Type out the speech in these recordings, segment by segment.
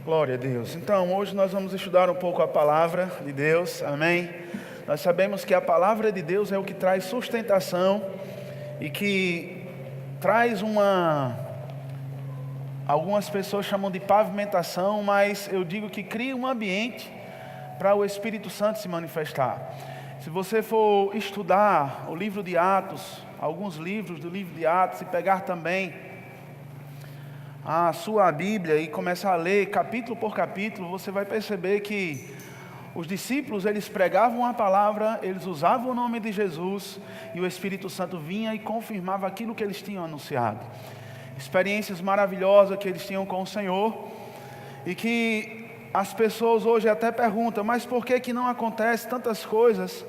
Glória a Deus. Então, hoje nós vamos estudar um pouco a palavra de Deus, amém? Nós sabemos que a palavra de Deus é o que traz sustentação e que traz algumas pessoas chamam de pavimentação, mas eu digo que cria um ambiente para o Espírito Santo se manifestar. Se você for estudar o livro de Atos, alguns livros do livro de Atos, e pegar também a sua Bíblia e começar a ler capítulo por capítulo, você vai perceber que os discípulos, eles pregavam a palavra, eles usavam o nome de Jesus e o Espírito Santo vinha e confirmava aquilo que eles tinham anunciado. Experiências maravilhosas que eles tinham com o Senhor e que as pessoas hoje até perguntam, mas por que não acontece tantas coisas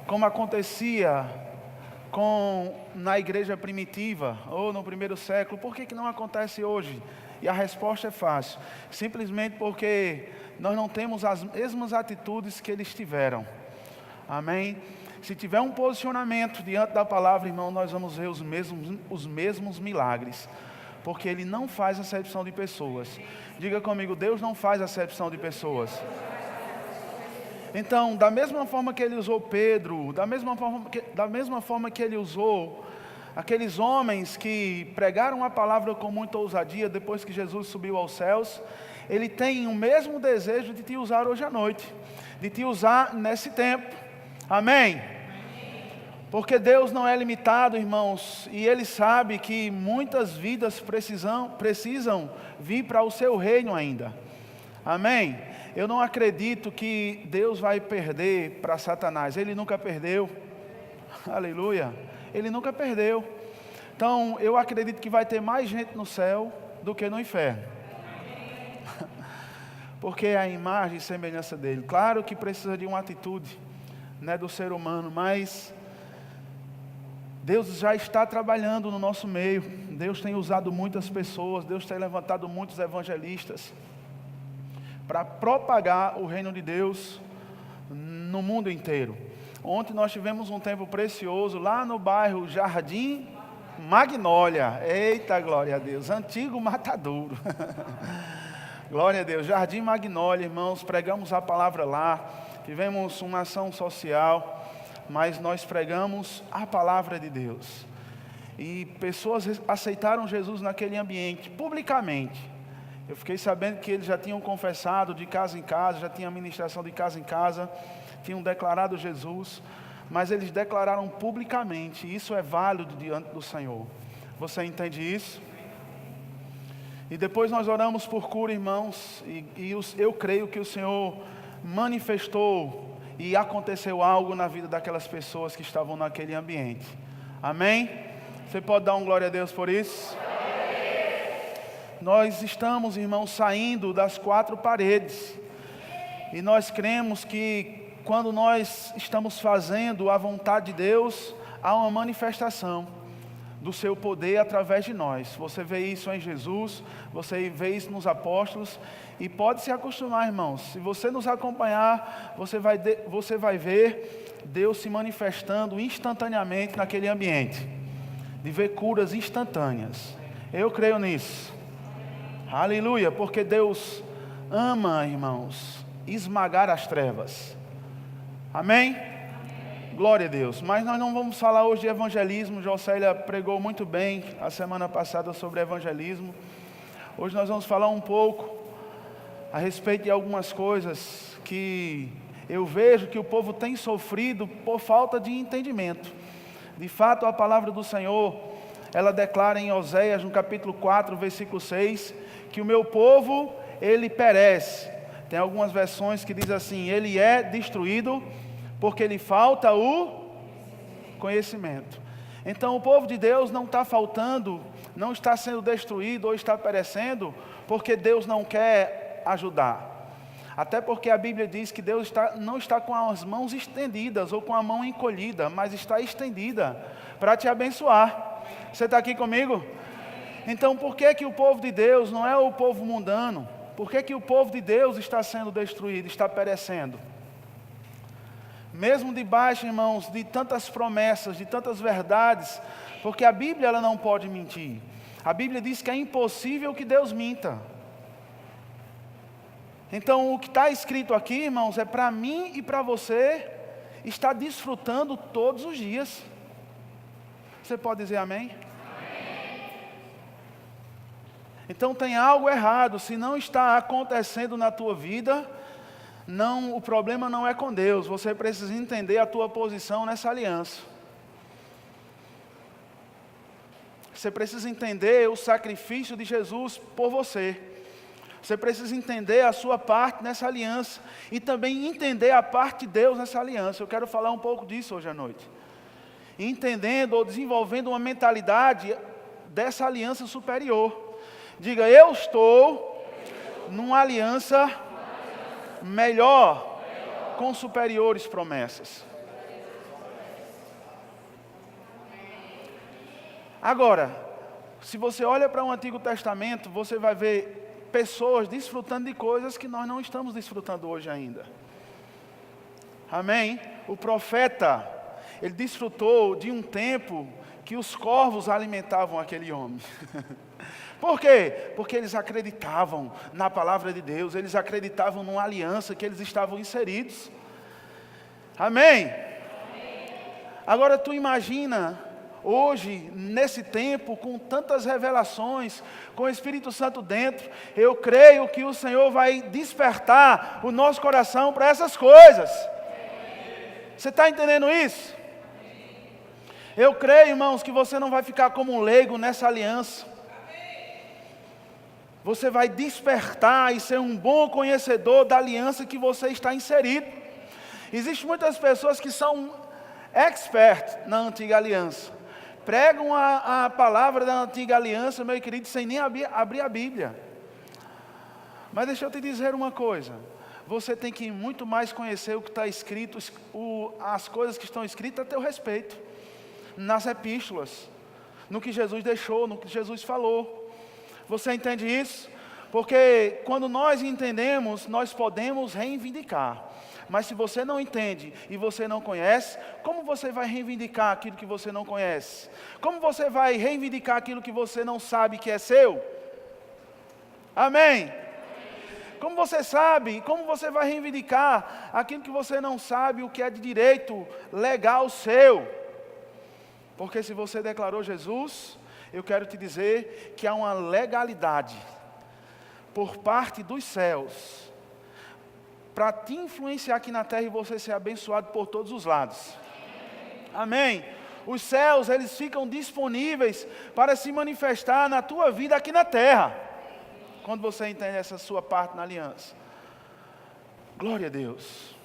como acontecia na igreja primitiva ou no primeiro século? Por que não acontece hoje? E a resposta é fácil, simplesmente porque nós não temos as mesmas atitudes que eles tiveram, amém? Se tiver um posicionamento diante da palavra, irmão, nós vamos ver os mesmos milagres, porque Ele não faz acepção de pessoas. Diga comigo, Deus não faz acepção de pessoas. Então, da mesma forma que Ele usou Pedro, da mesma forma que Ele usou aqueles homens que pregaram a palavra com muita ousadia depois que Jesus subiu aos céus, Ele tem o mesmo desejo de te usar hoje à noite, de te usar nesse tempo, amém? Porque Deus não é limitado, irmãos, e Ele sabe que muitas vidas precisam vir para o seu reino ainda, amém? Eu não acredito que Deus vai perder para Satanás. Ele nunca perdeu. Aleluia. Ele nunca perdeu. Então, eu acredito que vai ter mais gente no céu do que no inferno. Porque é a imagem e semelhança dele. Claro que precisa de uma atitude, né, do ser humano, mas Deus já está trabalhando no nosso meio. Deus tem usado muitas pessoas. Deus tem levantado muitos evangelistas para propagar o reino de Deus no mundo inteiro. Ontem nós tivemos um tempo precioso lá no bairro Jardim Magnólia. Eita, glória a Deus, antigo matadouro. Glória a Deus, Jardim Magnólia, irmãos, pregamos a palavra lá, tivemos uma ação social, mas nós pregamos a palavra de Deus. E pessoas aceitaram Jesus naquele ambiente, publicamente. Eu fiquei sabendo que eles já tinham confessado de casa em casa, já tinha ministração de casa em casa, tinham declarado Jesus, mas eles declararam publicamente, e isso é válido diante do Senhor. Você entende isso? E depois nós oramos por cura, irmãos, eu creio que o Senhor manifestou e aconteceu algo na vida daquelas pessoas que estavam naquele ambiente. Amém? Você pode dar um glória a Deus por isso? Nós estamos, irmãos, saindo das quatro paredes. E nós cremos que quando nós estamos fazendo a vontade de Deus, há uma manifestação do seu poder através de nós. Você vê isso em Jesus, você vê isso nos apóstolos. E pode se acostumar, irmãos. Se você nos acompanhar, você vai ver Deus se manifestando instantaneamente naquele ambiente. De ver curas instantâneas. Eu creio nisso. Aleluia, porque Deus ama, irmãos, esmagar as trevas. Amém? Glória a Deus. Mas nós não vamos falar hoje de evangelismo. Jocélia pregou muito bem a semana passada sobre evangelismo. Hoje nós vamos falar um pouco a respeito de algumas coisas que eu vejo que o povo tem sofrido por falta de entendimento. De fato, a palavra do Senhor, ela declara em Oséias, no capítulo 4, versículo 6, que o meu povo, ele perece. Tem algumas versões que diz assim, ele é destruído porque lhe falta o conhecimento. Então o povo de Deus não está faltando, não está sendo destruído ou está perecendo porque Deus não quer ajudar. Até porque a Bíblia diz que Deus não está com as mãos estendidas ou com a mão encolhida, mas está estendida para te abençoar. Você está aqui comigo? Então por que o povo de Deus não é o povo mundano? Por que o povo de Deus está sendo destruído, está perecendo? Mesmo debaixo, irmãos, de tantas promessas, de tantas verdades, porque a Bíblia ela não pode mentir. A Bíblia diz que é impossível que Deus minta. Então, o que está escrito aqui, irmãos, é para mim e para você estar desfrutando todos os dias. Você pode dizer amém? Então tem algo errado, se não está acontecendo na tua vida, não, o problema não é com Deus, você precisa entender a tua posição nessa aliança. Você precisa entender o sacrifício de Jesus por você. Você precisa entender a sua parte nessa aliança e também entender a parte de Deus nessa aliança. Eu quero falar um pouco disso hoje à noite. Entendendo ou desenvolvendo uma mentalidade dessa aliança superior. Diga, eu estou numa aliança melhor, com superiores promessas. Agora, se você olha para o Antigo Testamento, você vai ver pessoas desfrutando de coisas que nós não estamos desfrutando hoje ainda. Amém? O profeta, ele desfrutou de um tempo que os corvos alimentavam aquele homem. Por quê? Porque eles acreditavam na palavra de Deus, eles acreditavam numa aliança que eles estavam inseridos. Amém? Agora tu imagina, hoje, nesse tempo, com tantas revelações, com o Espírito Santo dentro, eu creio que o Senhor vai despertar o nosso coração para essas coisas. Você está entendendo isso? Eu creio, irmãos, que você não vai ficar como um leigo nessa aliança. Você vai despertar e ser um bom conhecedor da aliança que você está inserido. Existem muitas pessoas que são experts na antiga aliança. Pregam a palavra da antiga aliança, meu querido, sem nem abrir a Bíblia. Mas deixa eu te dizer uma coisa. Você tem que muito mais conhecer o que está escrito, as coisas que estão escritas a teu respeito. Nas epístolas, no que Jesus deixou, no que Jesus falou. Você entende isso? Porque quando nós entendemos, nós podemos reivindicar. Mas se você não entende e você não conhece, como você vai reivindicar aquilo que você não conhece? Como você vai reivindicar aquilo que você não sabe que é seu? Amém? Como você sabe, como você vai reivindicar aquilo que você não sabe, o que é de direito legal seu? Porque se você declarou Jesus, eu quero te dizer que há uma legalidade por parte dos céus para te influenciar aqui na terra e você ser abençoado por todos os lados. Amém? Os céus, eles ficam disponíveis para se manifestar na tua vida aqui na terra. Quando você entende essa sua parte na aliança. Glória a Deus.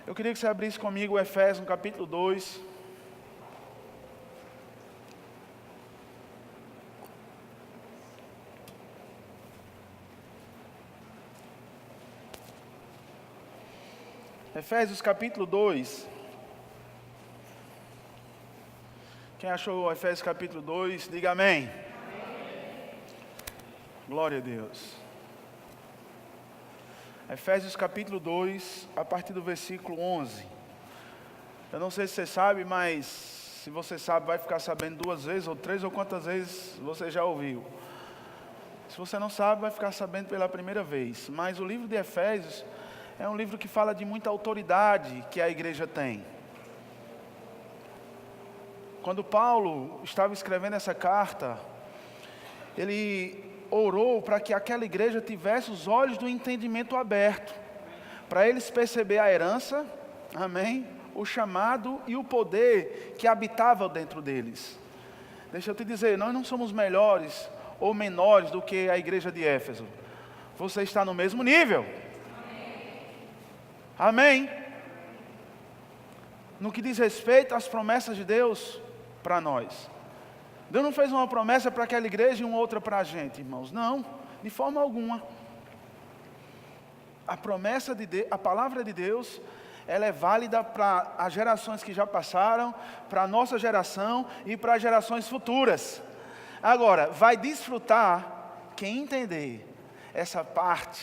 Eu queria que você abrisse comigo o Efésios, no capítulo 2. Efésios capítulo 2. Quem achou Efésios capítulo 2, diga amém. Glória a Deus. Efésios capítulo 2, a partir do versículo 11. Eu não sei se você sabe, mas se você sabe, vai ficar sabendo 2 vezes, ou 3, ou quantas vezes você já ouviu. Se você não sabe, vai ficar sabendo pela primeira vez. Mas o livro de Efésios é um livro que fala de muita autoridade que a igreja tem. Quando Paulo estava escrevendo essa carta, ele orou para que aquela igreja tivesse os olhos do entendimento aberto, para eles perceber a herança, amém, o chamado e o poder que habitava dentro deles. Deixa eu te dizer, nós não somos melhores ou menores do que a igreja de Éfeso. Você está no mesmo nível. Amém? No que diz respeito às promessas de Deus para nós. Deus não fez uma promessa para aquela igreja e uma outra para a gente, irmãos. Não, de forma alguma. A promessa de Deus, a palavra de Deus, ela é válida para as gerações que já passaram, para a nossa geração e para as gerações futuras. Agora, vai desfrutar quem entender essa parte,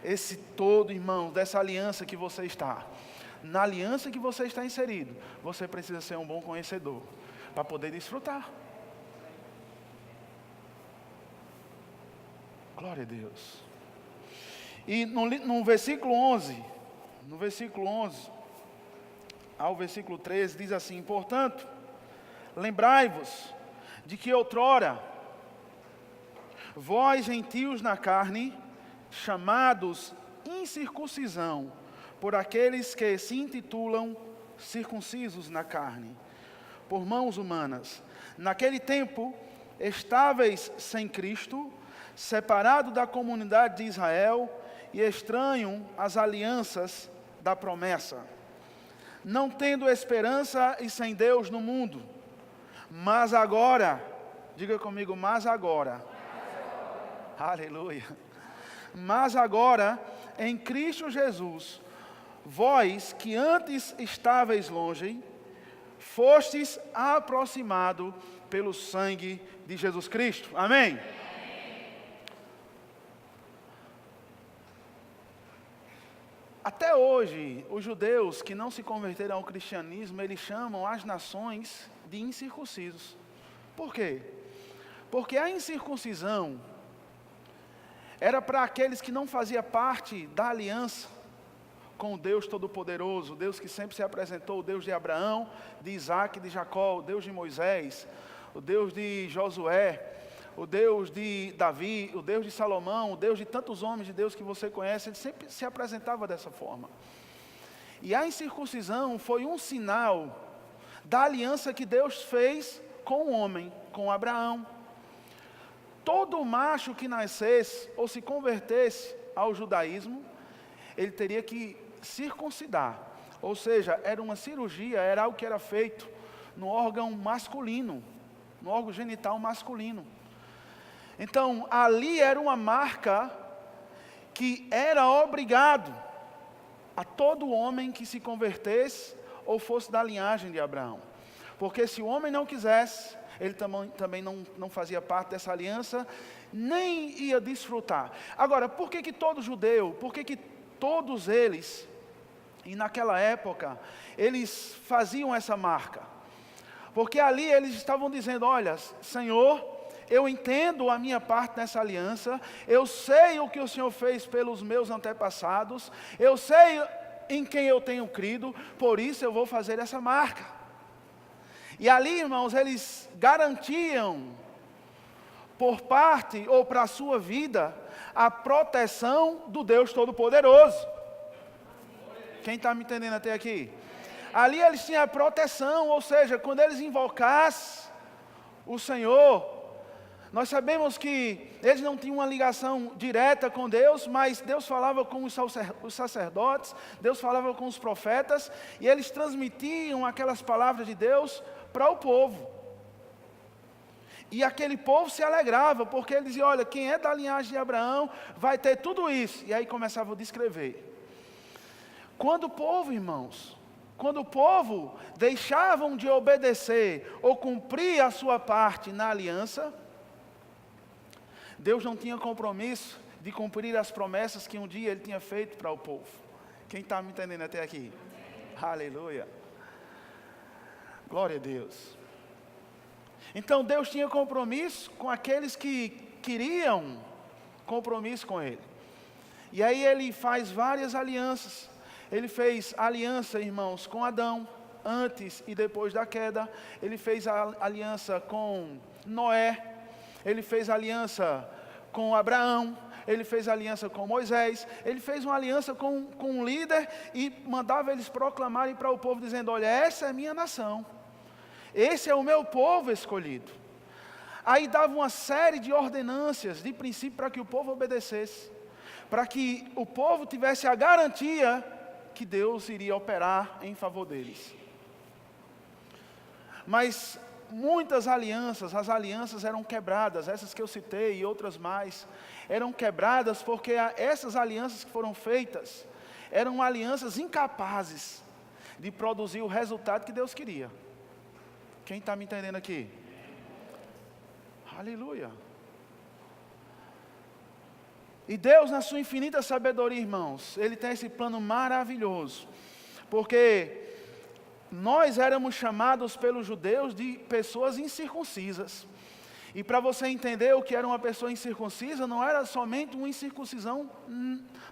esse todo, irmão, dessa aliança que você está. Na aliança que você está inserido, você precisa ser um bom conhecedor para poder desfrutar. Glória a Deus. E no versículo 11 ao versículo 13 diz assim: portanto, lembrai-vos de que outrora, vós gentios na carne, chamados incircuncisão, por aqueles que se intitulam circuncisos na carne, por mãos humanas. Naquele tempo, estáveis sem Cristo, separado da comunidade de Israel e estranho às alianças da promessa, não tendo esperança e sem Deus no mundo. Mas agora, diga comigo, mas agora. Aleluia. Mas agora, em Cristo Jesus, vós que antes estáveis longe, fostes aproximados pelo sangue de Jesus Cristo. Amém? Até hoje, os judeus que não se converteram ao cristianismo, eles chamam as nações de incircuncisos. Por quê? Porque a incircuncisão era para aqueles que não faziam parte da aliança com o Deus Todo-Poderoso, o Deus que sempre se apresentou, o Deus de Abraão, de Isaac, de Jacó, o Deus de Moisés, o Deus de Josué, o Deus de Davi, o Deus de Salomão, o Deus de tantos homens de Deus que você conhece. Ele sempre se apresentava dessa forma. E a incircuncisão foi um sinal da aliança que Deus fez com o homem, com Abraão. Todo macho que nascesse ou se convertesse ao judaísmo, ele teria que circuncidar. Ou seja, era uma cirurgia, era algo que era feito no órgão masculino, no órgão genital masculino. Então, ali era uma marca que era obrigado a todo homem que se convertesse ou fosse da linhagem de Abraão. Porque se o homem não quisesse, ele também não fazia parte dessa aliança, nem ia desfrutar. Agora, por que todo judeu, por que todos eles, e naquela época, eles faziam essa marca? Porque ali eles estavam dizendo: olha, Senhor, eu entendo a minha parte nessa aliança, eu sei o que o Senhor fez pelos meus antepassados, eu sei em quem eu tenho crido, por isso eu vou fazer essa marca. E ali, irmãos, eles garantiam, por parte ou para a sua vida, a proteção do Deus Todo-Poderoso. Quem está me entendendo até aqui? Ali eles tinham a proteção, ou seja, quando eles invocassem o Senhor, nós sabemos que eles não tinham uma ligação direta com Deus, mas Deus falava com os sacerdotes, Deus falava com os profetas, e eles transmitiam aquelas palavras de Deus para o povo. E aquele povo se alegrava, porque ele dizia: olha, quem é da linhagem de Abraão vai ter tudo isso. E aí começava a descrever. Quando o povo, irmãos, quando o povo deixavam de obedecer ou cumprir a sua parte na aliança, Deus não tinha compromisso de cumprir as promessas que um dia Ele tinha feito para o povo. Quem está me entendendo até aqui? Aleluia. Glória a Deus. Então Deus tinha compromisso com aqueles que queriam compromisso com Ele. E aí Ele faz várias alianças. Ele fez aliança, irmãos, com Adão, antes e depois da queda. Ele fez a aliança com Noé. Ele fez aliança com Abraão. Ele fez aliança com Moisés. Ele fez uma aliança com um líder e mandava eles proclamarem para o povo, dizendo: olha, essa é a minha nação. Esse é o meu povo escolhido. Aí dava uma série de ordenâncias, de princípio, para que o povo obedecesse. Para que o povo tivesse a garantia que Deus iria operar em favor deles. Mas muitas alianças, as alianças eram quebradas, essas que eu citei e outras mais, eram quebradas porque essas alianças que foram feitas, eram alianças incapazes de produzir o resultado que Deus queria. Quem está me entendendo aqui? Aleluia. E Deus, na sua infinita sabedoria, irmãos, Ele tem esse plano maravilhoso, porque nós éramos chamados pelos judeus de pessoas incircuncisas. E para você entender o que era uma pessoa incircuncisa, não era somente uma incircuncisão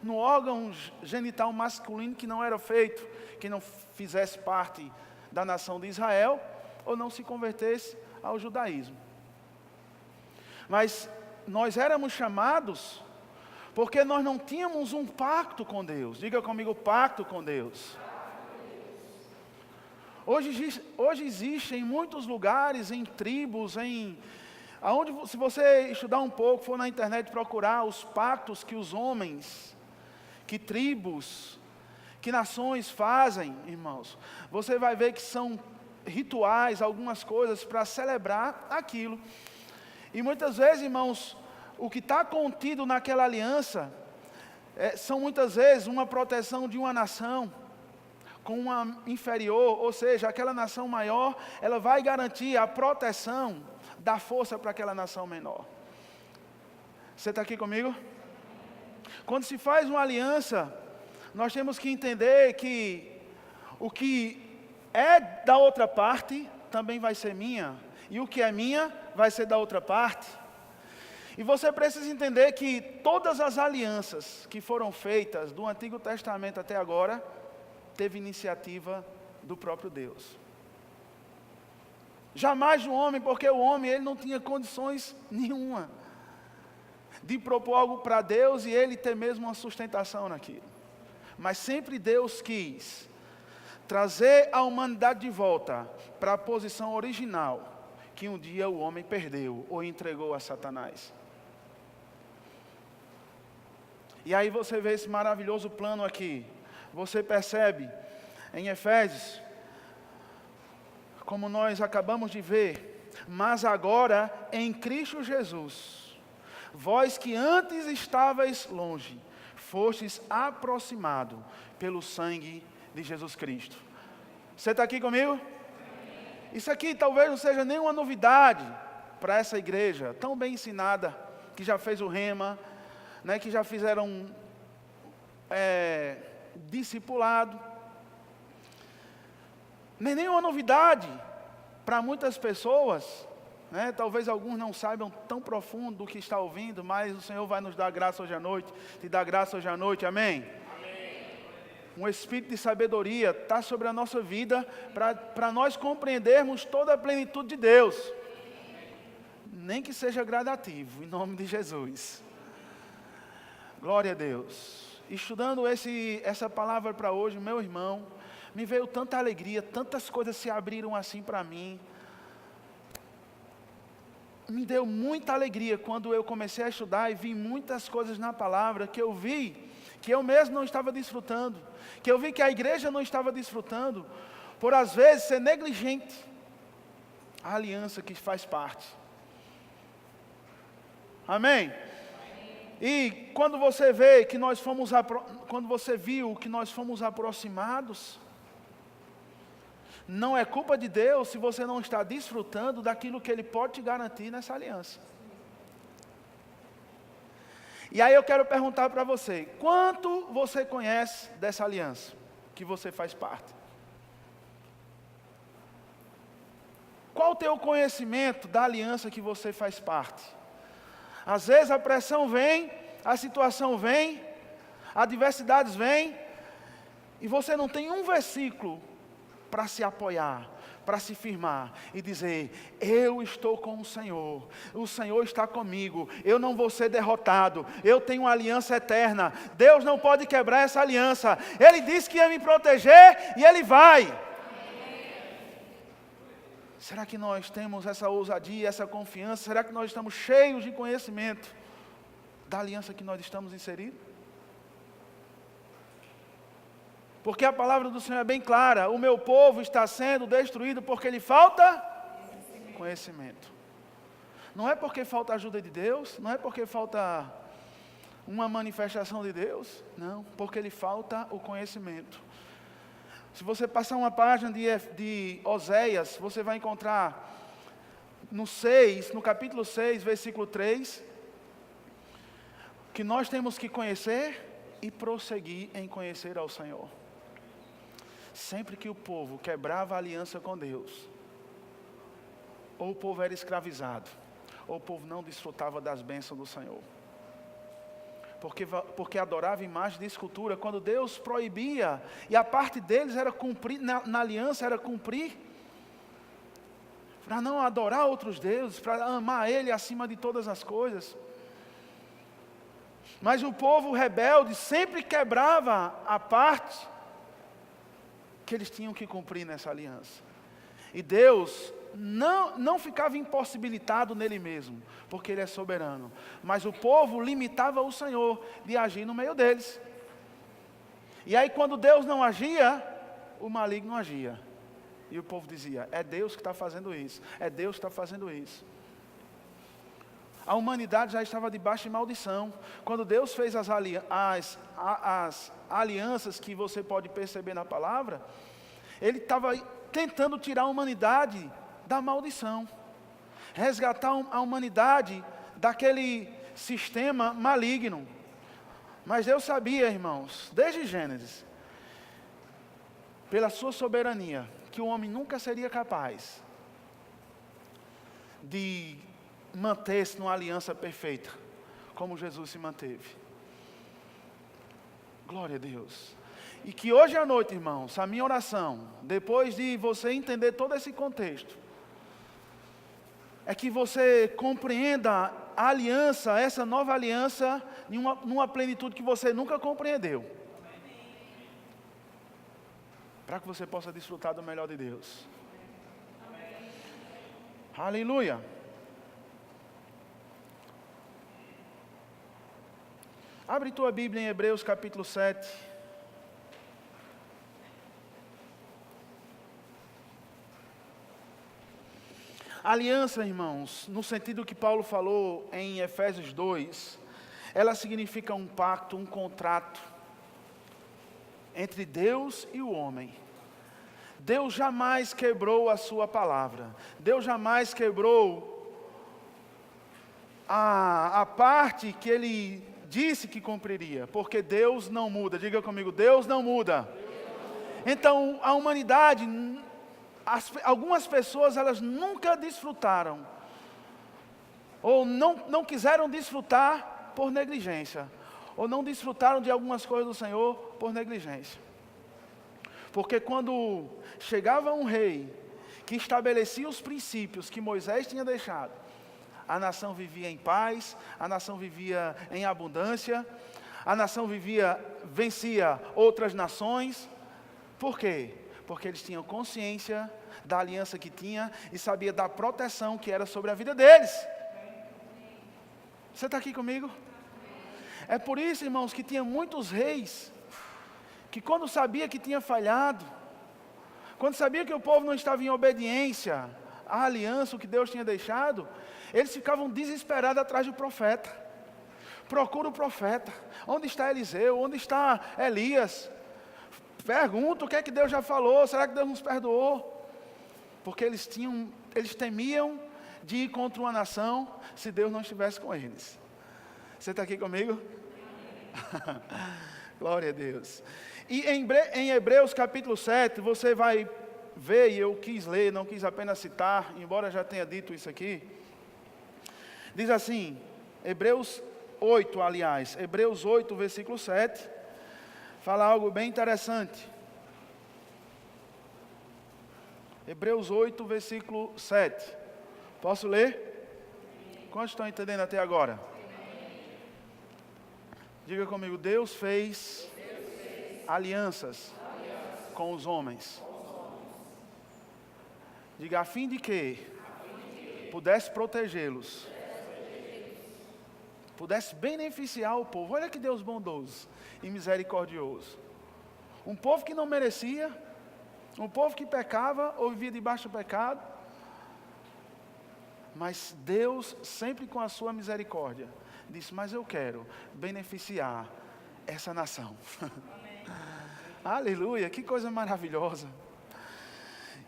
no órgão genital masculino que não era feito, que não fizesse parte da nação de Israel, ou não se convertesse ao judaísmo. Mas nós éramos chamados porque nós não tínhamos um pacto com Deus. Diga comigo, pacto com Deus. Hoje existe em muitos lugares, em tribos, aonde, se você estudar um pouco, for na internet procurar os pactos que os homens, que tribos, que nações fazem, irmãos, você vai ver que são rituais, algumas coisas para celebrar aquilo. E muitas vezes, irmãos, o que está contido naquela aliança são muitas vezes uma proteção de uma nação com uma inferior, ou seja, aquela nação maior, ela vai garantir a proteção da força para aquela nação menor. Você está aqui comigo? Quando se faz uma aliança, nós temos que entender que o que é da outra parte também vai ser minha, e o que é minha vai ser da outra parte. E você precisa entender que todas as alianças que foram feitas do Antigo Testamento até agora, teve iniciativa do próprio Deus. Jamais o homem, porque o homem ele não tinha condições nenhuma de propor algo para Deus e ele ter mesmo uma sustentação naquilo. Mas sempre Deus quis trazer a humanidade de volta para a posição original que um dia o homem perdeu ou entregou a Satanás. E aí você vê esse maravilhoso plano aqui. Você percebe em Efésios, como nós acabamos de ver, mas agora em Cristo Jesus, vós que antes estavais longe, fostes aproximados pelo sangue de Jesus Cristo. Você está aqui comigo? Isso aqui talvez não seja nenhuma novidade para essa igreja, tão bem ensinada, que já fez o rema, né, que já fizeram discipulado. Nenhuma novidade para muitas pessoas, né? Talvez alguns não saibam tão profundo do que está ouvindo, mas o Senhor vai nos dar graça hoje à noite, te dar graça hoje à noite, amém? Amém. Um espírito de sabedoria está sobre a nossa vida, para nós compreendermos toda a plenitude de Deus, nem que seja gradativo, em nome de Jesus. Glória a Deus. Estudando essa palavra para hoje, meu irmão, me veio tanta alegria, tantas coisas se abriram assim para mim. Me deu muita alegria quando eu comecei a estudar e vi muitas coisas na palavra que eu vi, que eu mesmo não estava desfrutando, que eu vi que a igreja não estava desfrutando, por às vezes ser negligente a aliança que faz parte. Amém? E quando você vê que quando você viu que nós fomos aproximados, não é culpa de Deus se você não está desfrutando daquilo que Ele pode te garantir nessa aliança. E aí eu quero perguntar para você, quanto você conhece dessa aliança que você faz parte? Qual o teu conhecimento da aliança que você faz parte? Às vezes a pressão vem, a situação vem, adversidades vêm, e você não tem um versículo para se apoiar, para se firmar e dizer, eu estou com o Senhor está comigo, eu não vou ser derrotado, eu tenho uma aliança eterna, Deus não pode quebrar essa aliança, Ele disse que ia me proteger e Ele vai. Será que nós temos essa ousadia, essa confiança? Será que nós estamos cheios de conhecimento da aliança que nós estamos inseridos? Porque a palavra do Senhor é bem clara, o meu povo está sendo destruído porque lhe falta conhecimento. Não é porque falta ajuda de Deus, não é porque falta uma manifestação de Deus, não, porque lhe falta o conhecimento. Se você passar uma página de Oséias, você vai encontrar no capítulo 6, versículo 3, que nós temos que conhecer e prosseguir em conhecer ao Senhor. Sempre que o povo quebrava a aliança com Deus, ou o povo era escravizado, o povo não desfrutava das bênçãos do Senhor. Porque adorava imagem de escultura, quando Deus proibia, e a parte deles era cumprir, na aliança era cumprir, para não adorar outros deuses, para amar Ele acima de todas as coisas. Mas o povo rebelde sempre quebrava a parte que eles tinham que cumprir nessa aliança. E Deus não ficava impossibilitado nele mesmo, porque Ele é soberano. Mas o povo limitava o Senhor de agir no meio deles. E aí quando Deus não agia, o maligno agia. E o povo dizia, é Deus que está fazendo isso, é Deus que está fazendo isso. A humanidade já estava debaixo de maldição. Quando Deus fez as alianças que você pode perceber na palavra, Ele estava tentando tirar a humanidade da maldição, resgatar a humanidade daquele sistema maligno. Mas Deus sabia, irmãos, desde Gênesis, pela sua soberania, que o homem nunca seria capaz de manter-se numa aliança perfeita, como Jesus se manteve. Glória a Deus. E que hoje à noite, irmãos, a minha oração, depois de você entender todo esse contexto, é que você compreenda a aliança, essa nova aliança, numa plenitude que você nunca compreendeu. Para que você possa desfrutar do melhor de Deus. Aleluia. Abre tua Bíblia em Hebreus capítulo 7. Aliança, irmãos, no sentido que Paulo falou em Efésios 2, ela significa um pacto, um contrato entre Deus e o homem. Deus jamais quebrou a sua palavra. Deus jamais quebrou a parte que Ele disse que cumpriria, porque Deus não muda. Diga comigo, Deus não muda. Então, a humanidade, algumas pessoas, elas nunca desfrutaram, ou não quiseram desfrutar por negligência, ou não desfrutaram de algumas coisas do Senhor por negligência. Porque quando chegava um rei que estabelecia os princípios que Moisés tinha deixado, a nação vivia em paz, a nação vivia em abundância, a nação vencia outras nações. Por quê? Porque eles tinham consciência da aliança que tinha e sabia da proteção que era sobre a vida deles. Você está aqui comigo? É por isso, irmãos, que tinha muitos reis que quando sabia que tinha falhado, quando sabia que o povo não estava em obediência à aliança, o que Deus tinha deixado, eles ficavam desesperados atrás do profeta. Procura o profeta. Onde está Eliseu? Onde está Elias? Pergunta o que é que Deus já falou. Será que Deus nos perdoou? Porque eles temiam de ir contra uma nação se Deus não estivesse com eles. Você está aqui comigo? Glória a Deus. E em Hebreus capítulo 7, você vai ver, e eu quis ler, não quis apenas citar, embora já tenha dito isso aqui. Diz assim, Hebreus 8, aliás, Hebreus 8, versículo 7, fala algo bem interessante. Hebreus 8, versículo 7. Posso ler? Quantos estão entendendo até agora? Diga comigo, Deus fez alianças com os homens. Diga, a fim de que pudesse protegê-los, pudesse beneficiar o povo. Olha que Deus bondoso e misericordioso. Um povo que não merecia, um povo que pecava ou vivia debaixo do pecado, mas Deus, sempre com a sua misericórdia, disse, mas eu quero beneficiar essa nação. Aleluia, que coisa maravilhosa.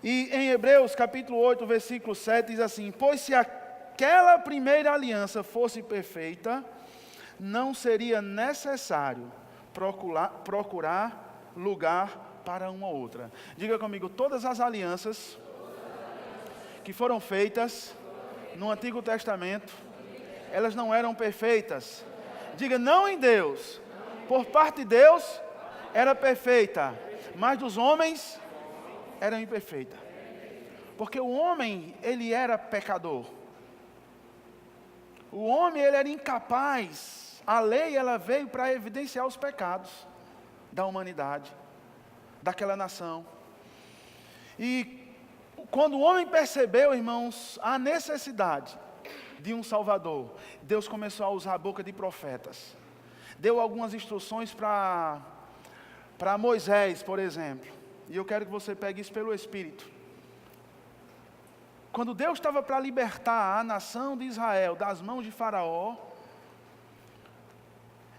E em Hebreus capítulo 8, versículo 7, diz assim, pois se aquela primeira aliança fosse perfeita, não seria necessário procurar lugar para uma outra. Diga comigo, todas as alianças que foram feitas no Antigo Testamento, elas não eram perfeitas. Diga, não em Deus. Por parte de Deus, era perfeita, mas dos homens, era imperfeita. Porque o homem, ele era pecador. O homem, ele era incapaz. A lei, ela veio para evidenciar os pecados da humanidade, daquela nação. E quando o homem percebeu, irmãos, a necessidade de um Salvador, Deus começou a usar a boca de profetas. Deu algumas instruções para Moisés, por exemplo. E eu quero que você pegue isso pelo Espírito. Quando Deus estava para libertar a nação de Israel das mãos de Faraó,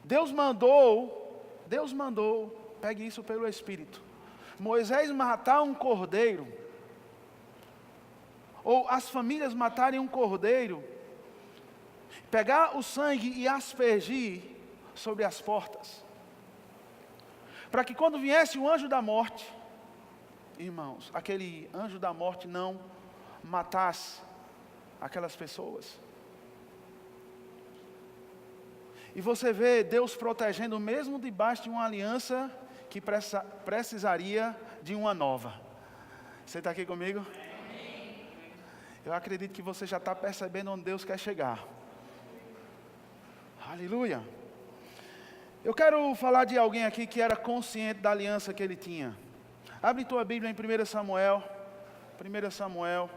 Deus mandou, pegue isso pelo Espírito, Moisés matar um cordeiro, ou as famílias matarem um cordeiro, pegar o sangue e aspergir sobre as portas, para que quando viesse o anjo da morte, irmãos, aquele anjo da morte não matasse aquelas pessoas. E você vê Deus protegendo mesmo debaixo de uma aliança que precisaria de uma nova. Você está aqui comigo? Eu acredito que você já está percebendo onde Deus quer chegar. Aleluia. Eu quero falar de alguém aqui que era consciente da aliança que ele tinha. Abre tua Bíblia em 1 Samuel. 1 Samuel.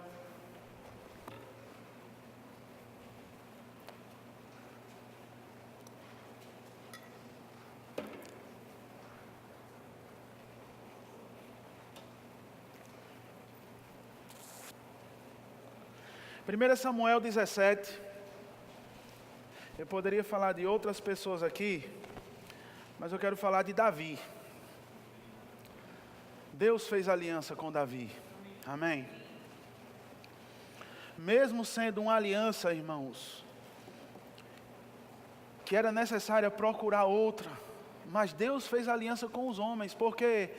Primeira Samuel 17. Eu poderia falar de outras pessoas aqui, mas eu quero falar de Davi. Deus fez aliança com Davi. Amém? Mesmo sendo uma aliança, irmãos, que era necessária procurar outra, mas Deus fez aliança com os homens, porque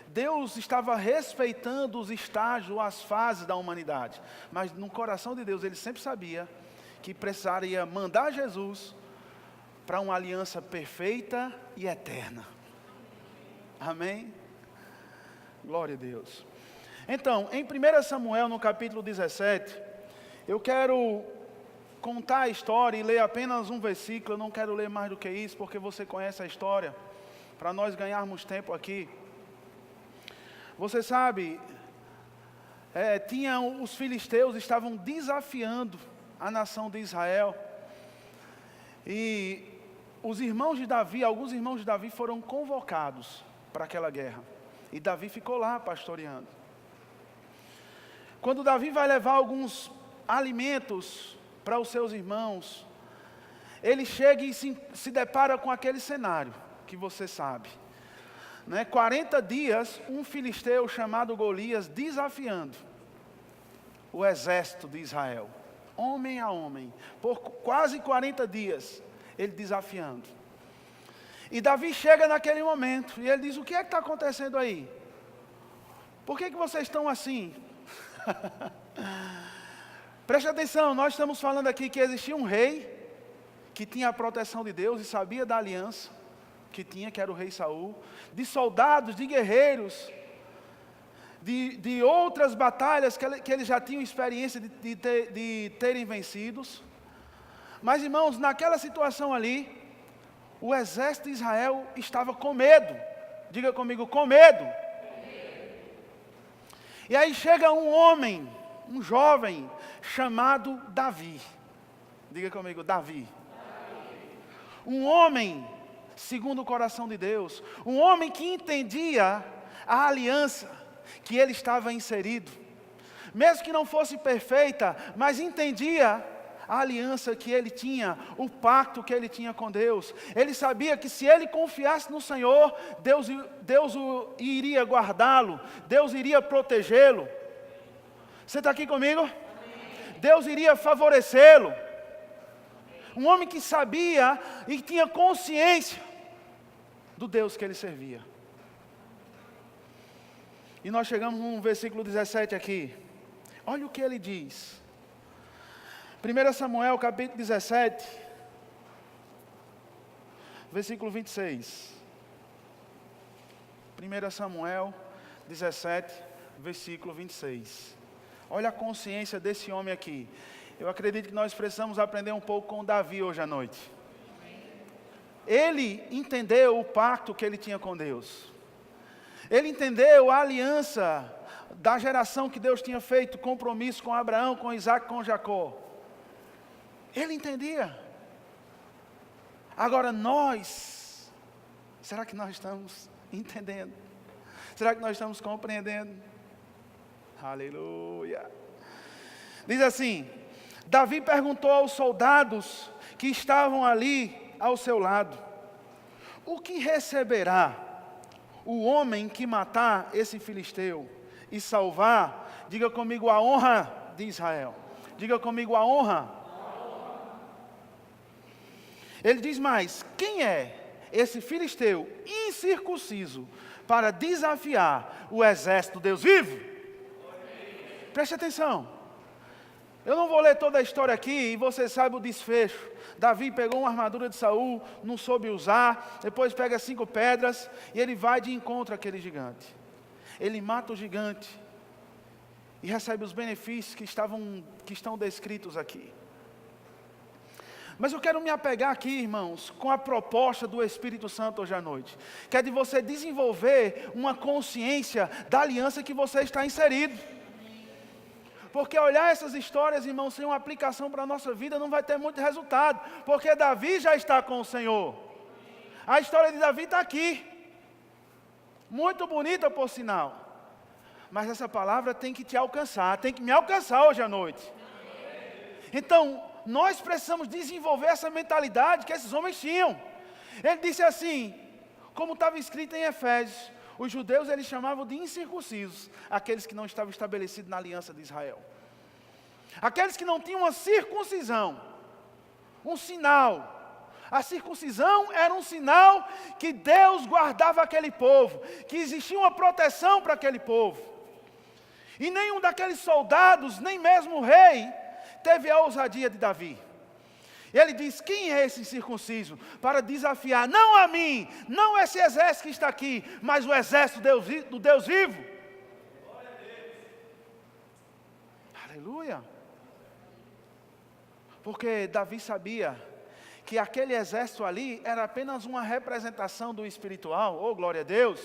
Deus estava respeitando os estágios, as fases da humanidade. Mas no coração de Deus, Ele sempre sabia que precisaria mandar Jesus para uma aliança perfeita e eterna. Amém? Glória a Deus. Então, em 1 Samuel, no capítulo 17, eu quero contar a história e ler apenas um versículo. Eu não quero ler mais do que isso, porque você conhece a história, para nós ganharmos tempo aqui. Você sabe, os filisteus estavam desafiando a nação de Israel. E os irmãos de Davi, alguns irmãos de Davi foram convocados para aquela guerra. E Davi ficou lá pastoreando. Quando Davi vai levar alguns alimentos para os seus irmãos, ele chega e se depara com aquele cenário que você sabe. 40 dias, um filisteu chamado Golias desafiando o exército de Israel, homem a homem, por quase 40 dias, ele desafiando. E Davi chega naquele momento, e ele diz, o que é que está acontecendo aí? Por que vocês estão assim? Preste atenção, nós estamos falando aqui que existia um rei, que tinha a proteção de Deus e sabia da aliança, que era o rei Saul, de soldados, de guerreiros, de outras batalhas que eles já tinham experiência de terem vencidos. Mas irmãos, naquela situação ali, o exército de Israel estava com medo. Diga comigo, com medo. E aí chega um homem, um jovem, chamado Davi. Diga comigo, Davi. Um homem segundo o coração de Deus, um homem que entendia a aliança que ele estava inserido, mesmo que não fosse perfeita, mas entendia a aliança que ele tinha, o pacto que ele tinha com Deus. Ele sabia que se ele confiasse no Senhor, Deus iria guardá-lo, Deus iria protegê-lo. Você está aqui comigo? Deus iria favorecê-lo. Um homem que sabia e tinha consciência do Deus que ele servia. E nós chegamos no versículo 17 aqui. Olha o que ele diz. 1 Samuel capítulo 17, versículo 26. 1 Samuel 17, versículo 26. Olha a consciência desse homem aqui. Eu acredito que nós precisamos aprender um pouco com Davi hoje à noite. Ele entendeu o pacto que ele tinha com Deus. Ele entendeu a aliança da geração que Deus tinha feito, compromisso com Abraão, com Isaac, com Jacó. Ele entendia. Agora nós, será que nós estamos entendendo? Será que nós estamos compreendendo? Aleluia. Diz assim: Davi perguntou aos soldados que estavam ali ao seu lado: o que receberá o homem que matar esse filisteu e salvar, diga comigo, a honra de Israel? Diga comigo, a honra. Ele diz mais: quem é esse filisteu incircunciso para desafiar o exército do Deus vivo? Preste atenção. Eu não vou ler toda a história aqui e você sabe o desfecho. Davi pegou uma armadura de Saul, não soube usar, depois pega 5 pedras e ele vai de encontro àquele gigante. Ele mata o gigante e recebe os benefícios que estão descritos aqui. Mas eu quero me apegar aqui, irmãos, com a proposta do Espírito Santo hoje à noite, que é de você desenvolver uma consciência da aliança que você está inserido. Porque olhar essas histórias, irmãos, sem uma aplicação para a nossa vida, não vai ter muito resultado. Porque Davi já está com o Senhor. A história de Davi está aqui. Muito bonita, por sinal. Mas essa palavra tem que te alcançar, tem que me alcançar hoje à noite. Então, nós precisamos desenvolver essa mentalidade que esses homens tinham. Ele disse assim, como estava escrito em Efésios: os judeus eles chamavam de incircuncisos aqueles que não estavam estabelecidos na aliança de Israel. Aqueles que não tinham uma circuncisão, um sinal. A circuncisão era um sinal que Deus guardava aquele povo, que existia uma proteção para aquele povo. E nenhum daqueles soldados, nem mesmo o rei, teve a ousadia de Davi. Ele diz: quem é esse incircunciso para desafiar, não a mim, não esse exército que está aqui, mas o exército do Deus vivo? Glória a Deus. Aleluia. Porque Davi sabia que aquele exército ali era apenas uma representação do espiritual. Oh, glória a Deus.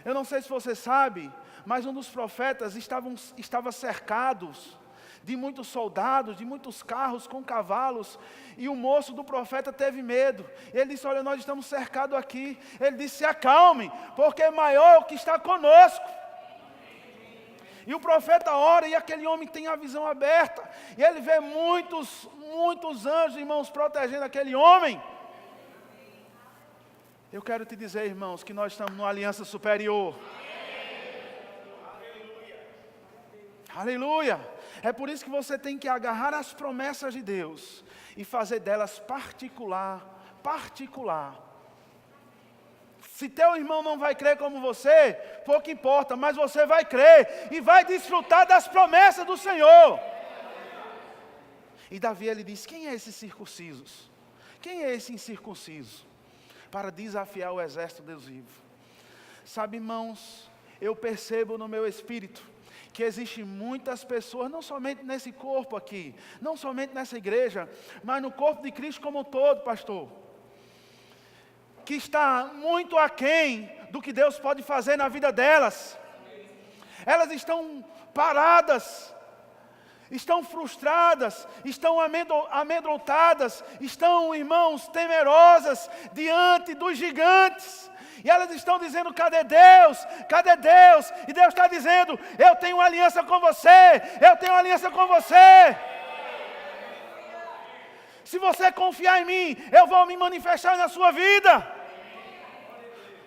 Eu não sei se você sabe, mas um dos profetas estava cercados de muitos soldados, de muitos carros com cavalos, e o moço do profeta teve medo. Ele disse: olha, nós estamos cercados aqui. Ele disse: se acalme, porque é maior o que está conosco. E o profeta ora, e aquele homem tem a visão aberta, e ele vê muitos anjos, irmãos, protegendo aquele homem. Eu quero te dizer, irmãos, que nós estamos numa aliança superior. Aleluia. É por isso que você tem que agarrar as promessas de Deus e fazer delas particular. Se teu irmão não vai crer como você, pouco importa, mas você vai crer e vai desfrutar das promessas do Senhor. E Davi, ele diz: quem é esses circuncisos? Quem é esse incircunciso para desafiar o exército de Deus vivo? Sabe, irmãos, eu percebo no meu espírito que existem muitas pessoas, não somente nesse corpo aqui, não somente nessa igreja, mas no corpo de Cristo como um todo, pastor, que está muito aquém do que Deus pode fazer na vida delas. Elas estão paradas, estão frustradas, estão amedrontadas, estão, irmãos, temerosas diante dos gigantes. E elas estão dizendo: cadê Deus? Cadê Deus? E Deus está dizendo: eu tenho uma aliança com você. Eu tenho uma aliança com você. Se você confiar em mim, eu vou me manifestar na sua vida.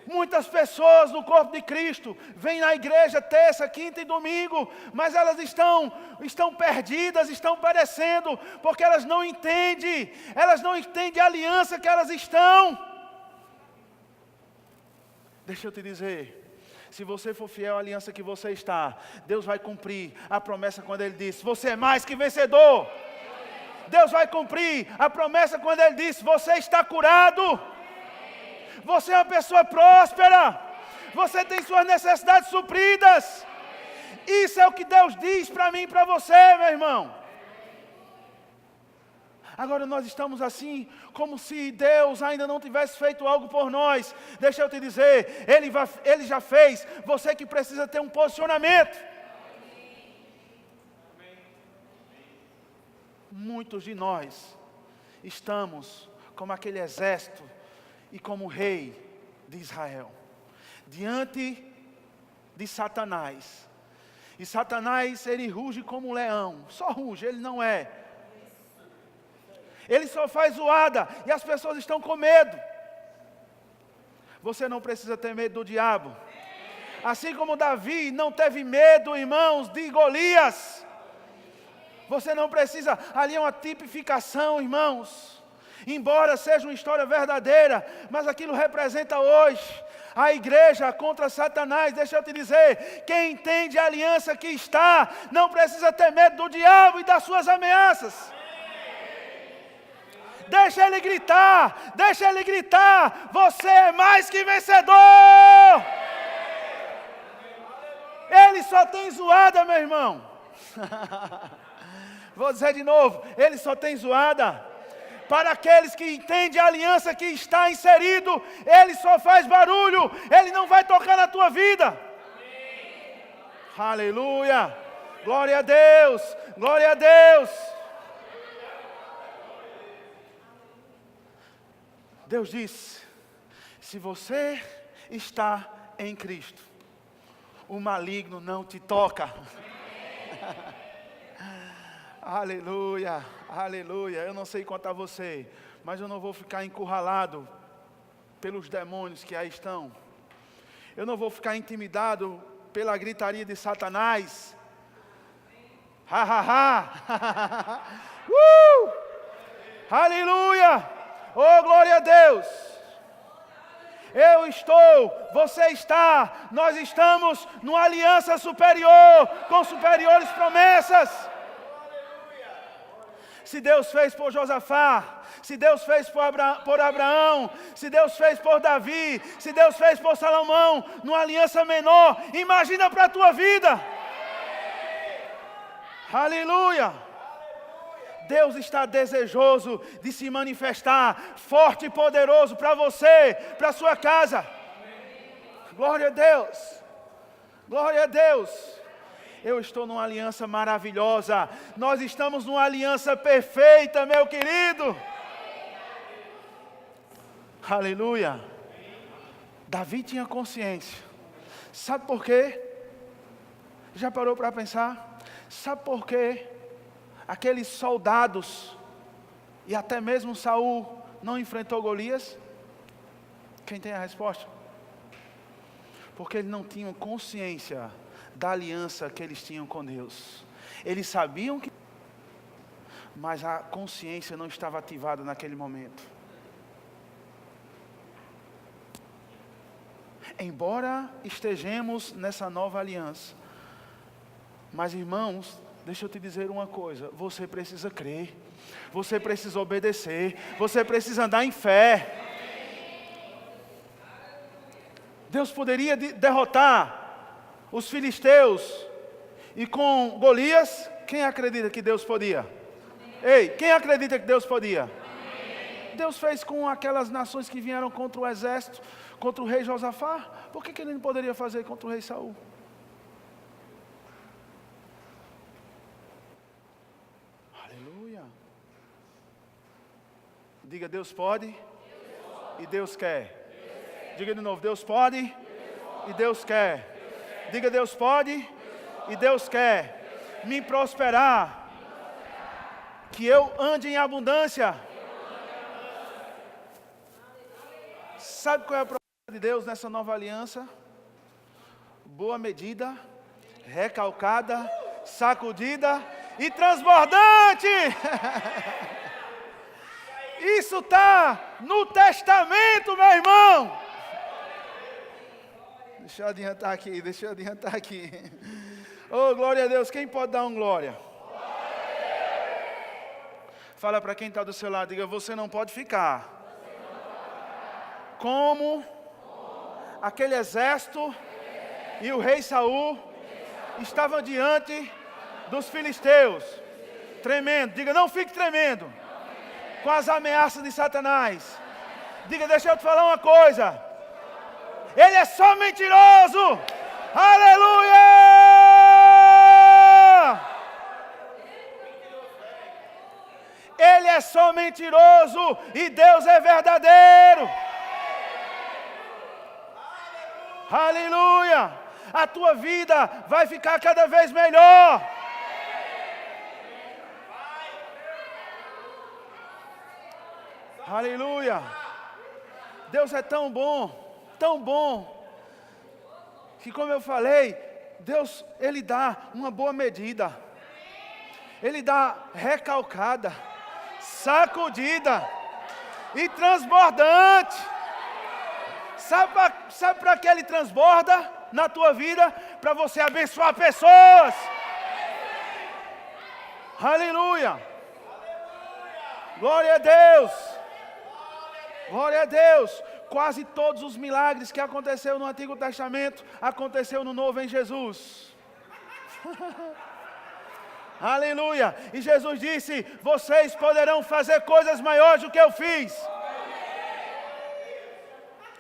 Muitas pessoas no corpo de Cristo vêm na igreja terça, quinta e domingo, mas elas estão perdidas, estão perecendo, porque elas não entendem a aliança que elas estão. Deixa eu te dizer, Se você for fiel à aliança que você está, Deus vai cumprir a promessa quando Ele disse: você é mais que vencedor. Deus vai cumprir a promessa quando Ele disse: você está curado. Você é uma pessoa próspera. Você tem suas necessidades supridas. Isso é o que Deus diz para mim e para você, meu irmão. Agora nós estamos assim, como se Deus ainda não tivesse feito algo por nós. Deixa eu te dizer, Ele já fez. Você que precisa ter um posicionamento. Muitos de nós estamos como aquele exército e como o rei de Israel, diante de Satanás. E Satanás, ele ruge como um leão. Só ruge, ele não é. Ele só faz zoada e as pessoas estão com medo. Você não precisa ter medo do diabo. Assim como Davi não teve medo, irmãos, de Golias. Você não precisa, ali é uma tipificação, irmãos. Embora seja uma história verdadeira, mas aquilo representa hoje a igreja contra Satanás. Deixa eu te dizer, quem entende a aliança que está, não precisa ter medo do diabo e das suas ameaças. Deixa ele gritar, você é mais que vencedor. Ele só tem zoada, meu irmão. Vou dizer de novo, ele só tem zoada. Para aqueles que entendem a aliança que está inserido, ele só faz barulho, ele não vai tocar na tua vida. Aleluia, glória a Deus, glória a Deus. Deus disse: se você está em Cristo, o maligno não te toca. Aleluia, aleluia. Eu não sei quanto a você, mas eu não vou ficar encurralado pelos demônios que aí estão. Eu não vou ficar intimidado pela gritaria de Satanás. Ha, ha, ha. Aleluia. Oh, glória a Deus. Eu estou, você está, nós estamos numa aliança superior, com superiores promessas. Se Deus fez por Josafá, se Deus fez por Abraão, se Deus fez por Davi, se Deus fez por Salomão, numa aliança menor, imagina para a tua vida. Aleluia. Deus está desejoso de se manifestar forte e poderoso para você, para a sua casa. Glória a Deus. Glória a Deus. Eu estou numa aliança maravilhosa. Nós estamos numa aliança perfeita, meu querido. Aleluia. Davi tinha consciência. Sabe por quê? Já parou para pensar? Sabe por quê? Aqueles soldados e até mesmo Saul não enfrentou Golias? Quem tem a resposta? Porque eles não tinham consciência da aliança que eles tinham com Deus. Eles sabiam que, mas a consciência não estava ativada naquele momento. Embora estejamos nessa nova aliança, mas irmãos, deixa eu te dizer uma coisa, você precisa crer, você precisa obedecer, você precisa andar em fé. Deus poderia derrotar os filisteus e com Golias, quem acredita que Deus podia? Ei, quem acredita que Deus podia? Deus fez com aquelas nações que vieram contra o exército, contra o rei Josafá, por que ele não poderia fazer contra o rei Saul? Aleluia. Diga, Deus pode, e Deus quer. Diga de novo, Deus pode, e Deus quer. Diga, Deus pode, e Deus quer me prosperar, que eu ande em abundância. Sabe qual é a promessa de Deus nessa nova aliança? Boa medida, recalcada, sacudida e transbordante. Isso está no testamento, meu irmão. Deixa eu adiantar aqui. Oh, glória a Deus. Quem pode dar um glória? Fala para quem está do seu lado, diga, você não pode ficar como aquele exército e o rei Saul estavam diante dos filisteus, tremendo. Diga, não fique tremendo com as ameaças de Satanás. Diga, deixa eu te falar uma coisa. Ele é só mentiroso. Aleluia! Ele é só mentiroso e Deus é verdadeiro. Aleluia! A tua vida vai ficar cada vez melhor. Aleluia! Deus é tão bom, que como eu falei, Deus, Ele dá uma boa medida. Ele dá recalcada, sacudida e transbordante. Sabe para que Ele transborda na tua vida? Para você abençoar pessoas. Aleluia! Glória a Deus! Glória a Deus! Quase todos os milagres que aconteceram no Antigo Testamento, aconteceu no Novo em Jesus. Aleluia! E Jesus disse, vocês poderão fazer coisas maiores do que eu fiz.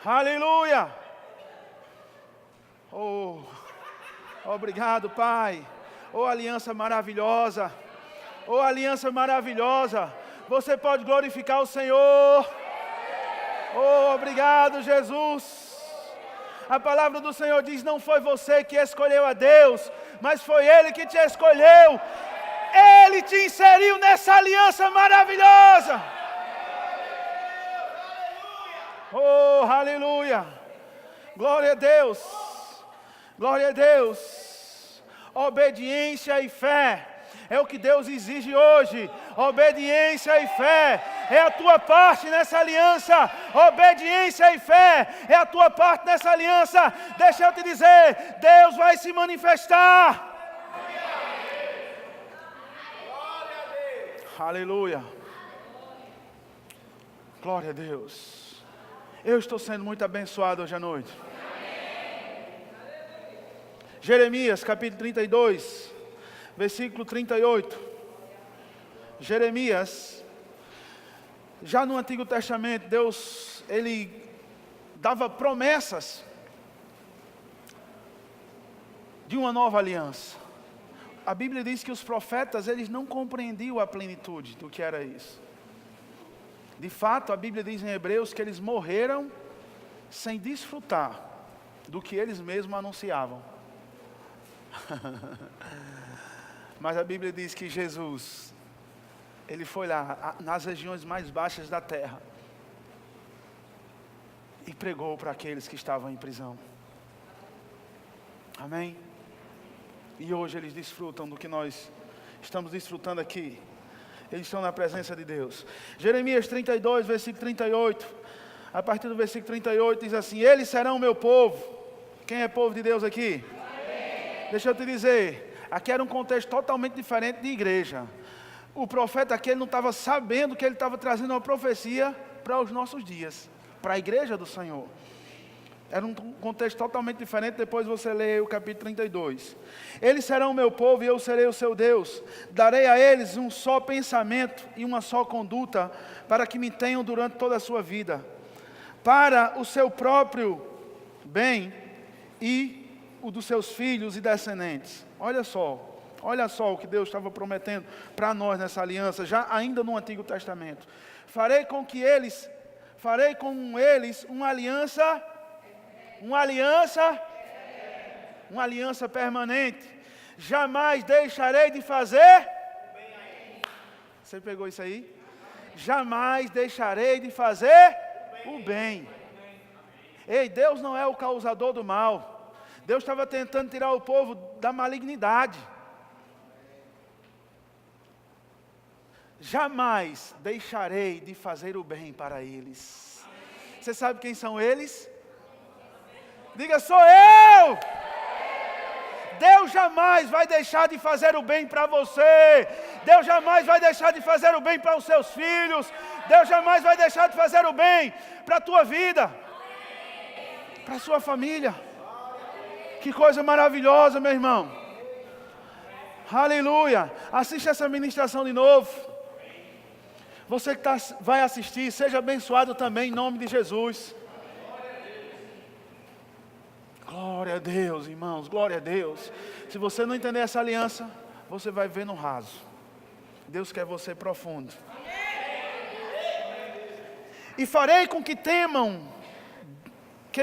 Aleluia! Oh, obrigado, Pai. Oh, aliança maravilhosa. Oh, aliança maravilhosa. Você pode glorificar o Senhor. Oh, obrigado, Jesus. A palavra do Senhor diz, não foi você que escolheu a Deus, mas foi Ele que te escolheu. Ele te inseriu nessa aliança maravilhosa. Oh, aleluia. Glória a Deus. Glória a Deus. Obediência e fé é o que Deus exige hoje. Obediência e fé é a tua parte nessa aliança. Obediência e fé é a tua parte nessa aliança. Deixa eu te dizer, Deus vai se manifestar. Aleluia. Glória a Deus. Eu estou sendo muito abençoado hoje à noite. Jeremias capítulo 32, versículo 38. Jeremias, já no Antigo Testamento, Deus, Ele dava promessas de uma nova aliança. A Bíblia diz que os profetas, eles não compreendiam a plenitude do que era isso. De fato, a Bíblia diz em Hebreus que eles morreram sem desfrutar do que eles mesmos anunciavam. Mas a Bíblia diz que Jesus, Ele foi lá nas regiões mais baixas da terra e pregou para aqueles que estavam em prisão. Amém? E hoje eles desfrutam do que nós estamos desfrutando aqui. Eles estão na presença de Deus. Jeremias 32, versículo 38. A partir do versículo 38 diz assim, eles serão o meu povo. Quem é povo de Deus aqui? Amém. Deixa eu te dizer, aqui era um contexto totalmente diferente de igreja. O profeta aqui ele não estava sabendo que ele estava trazendo uma profecia para os nossos dias, para a igreja do Senhor. Era um contexto totalmente diferente, depois você lê o capítulo 32. Eles serão o meu povo e eu serei o seu Deus. Darei a eles um só pensamento e uma só conduta, para que me tenham durante toda a sua vida, para o seu próprio bem e o dos seus filhos e descendentes. Olha só o que Deus estava prometendo para nós nessa aliança, já ainda no Antigo Testamento. Farei com eles uma aliança permanente. Jamais deixarei de fazer. Você pegou isso aí? Jamais deixarei de fazer o bem. Ei, Deus não é o causador do mal. Deus estava tentando tirar o povo da malignidade. Jamais deixarei de fazer o bem para eles. Você sabe quem são eles? Diga, sou eu. Deus jamais vai deixar de fazer o bem para você. Deus jamais vai deixar de fazer o bem para os seus filhos. Deus jamais vai deixar de fazer o bem para a tua vida, para a sua família. Que coisa maravilhosa, meu irmão. Aleluia. Assiste essa ministração de novo. Você que vai assistir, seja abençoado também em nome de Jesus. Glória a Deus, irmãos, glória a Deus. Se você não entender essa aliança, você vai ver no raso. Deus quer você profundo. E farei com que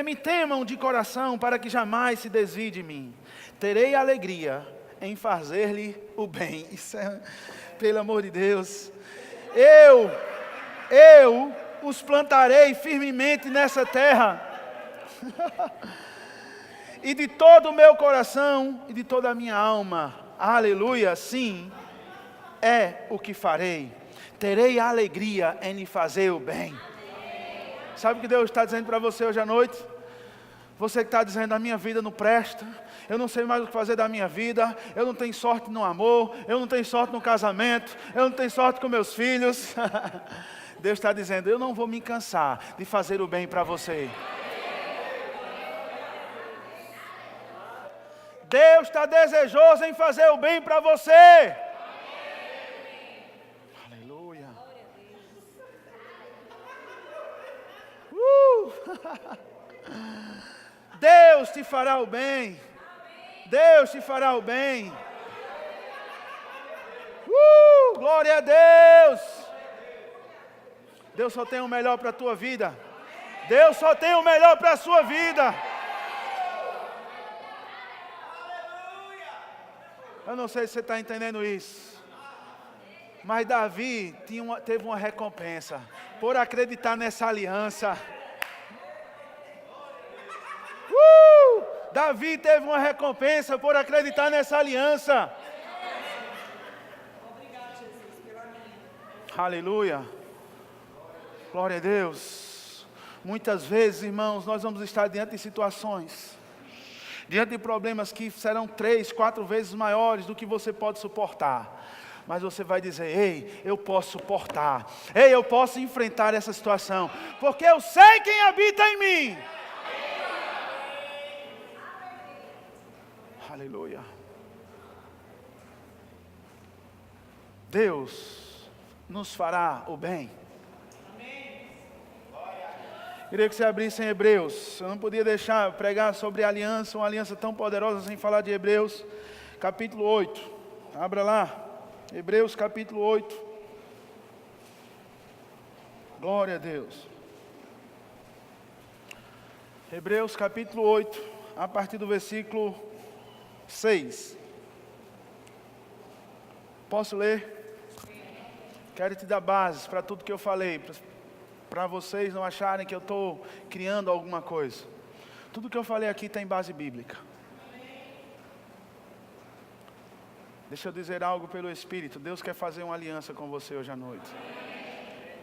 me temam de coração, para que jamais se desvie de mim. Terei alegria em fazer-lhe o bem. Isso é, pelo amor de Deus. Eu os plantarei firmemente nessa terra. E de todo o meu coração e de toda a minha alma, aleluia, sim, é o que farei. Terei alegria em lhe fazer o bem. Sabe o que Deus está dizendo para você hoje à noite? Você que está dizendo, a minha vida não presta, eu não sei mais o que fazer da minha vida, eu não tenho sorte no amor, eu não tenho sorte no casamento, eu não tenho sorte com meus filhos. Deus está dizendo, eu não vou me cansar de fazer o bem para você. Deus está desejoso em fazer o bem para você. Aleluia. Deus te fará o bem. Deus te fará o bem. Glória a Deus. Deus só tem o melhor para a tua vida. Deus só tem o melhor para a sua vida. Eu não sei se você está entendendo isso. Mas Davi teve uma recompensa por acreditar nessa aliança. Davi teve uma recompensa por acreditar nessa aliança. Aleluia. Glória a Deus. Muitas vezes, irmãos, nós vamos estar diante de situações, diante de problemas que serão 3, 4 vezes maiores do que você pode suportar. Mas você vai dizer, ei, eu posso suportar. Ei, eu posso enfrentar essa situação. Porque eu sei quem habita em mim. Aleluia. Deus nos fará o bem. Queria que você abrisse em Hebreus. Eu não podia deixar pregar sobre aliança, uma aliança tão poderosa sem falar de Hebreus, capítulo 8. Abra lá, Hebreus capítulo 8. Glória a Deus. Hebreus capítulo 8, a partir do versículo 6. Posso ler? Quero te dar bases para tudo que eu falei, para vocês não acharem que eu estou criando alguma coisa. Tudo que eu falei aqui tem base bíblica. Deixa eu dizer algo pelo Espírito. Deus quer fazer uma aliança com você hoje à noite.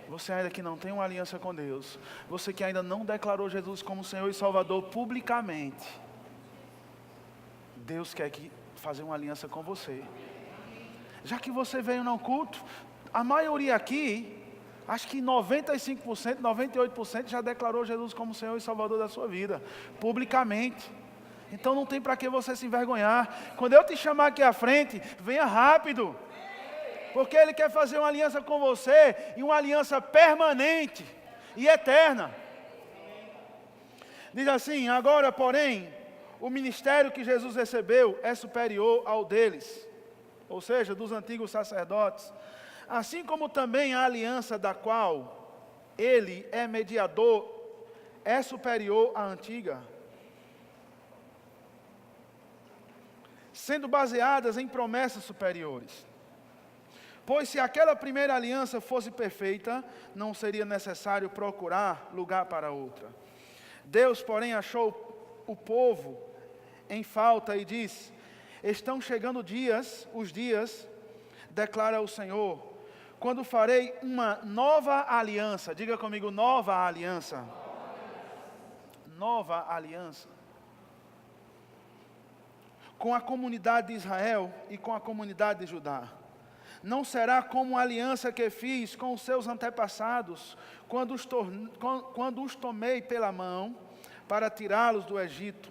Você ainda que não tem uma aliança com Deus, você que ainda não declarou Jesus como Senhor e Salvador publicamente, Deus quer fazer uma aliança com você. Já que você veio no culto, a maioria aqui, acho que 95%, 98% já declarou Jesus como Senhor e Salvador da sua vida, publicamente. Então não tem para que você se envergonhar. Quando eu te chamar aqui à frente, venha rápido. Porque Ele quer fazer uma aliança com você, e uma aliança permanente e eterna. Diz assim, agora porém, o ministério que Jesus recebeu é superior ao deles, ou seja, dos antigos sacerdotes. Assim como também a aliança da qual Ele é mediador, é superior à antiga, sendo baseadas em promessas superiores. Pois se aquela primeira aliança fosse perfeita, não seria necessário procurar lugar para outra. Deus, porém, achou o povo em falta e disse, estão chegando os dias, declara o Senhor, quando farei uma nova aliança. Diga comigo, nova aliança. Nova aliança. com a comunidade de Israel e com a comunidade de Judá. Não será como a aliança que fiz com os seus antepassados, quando os tomei pela mão para tirá-los do Egito,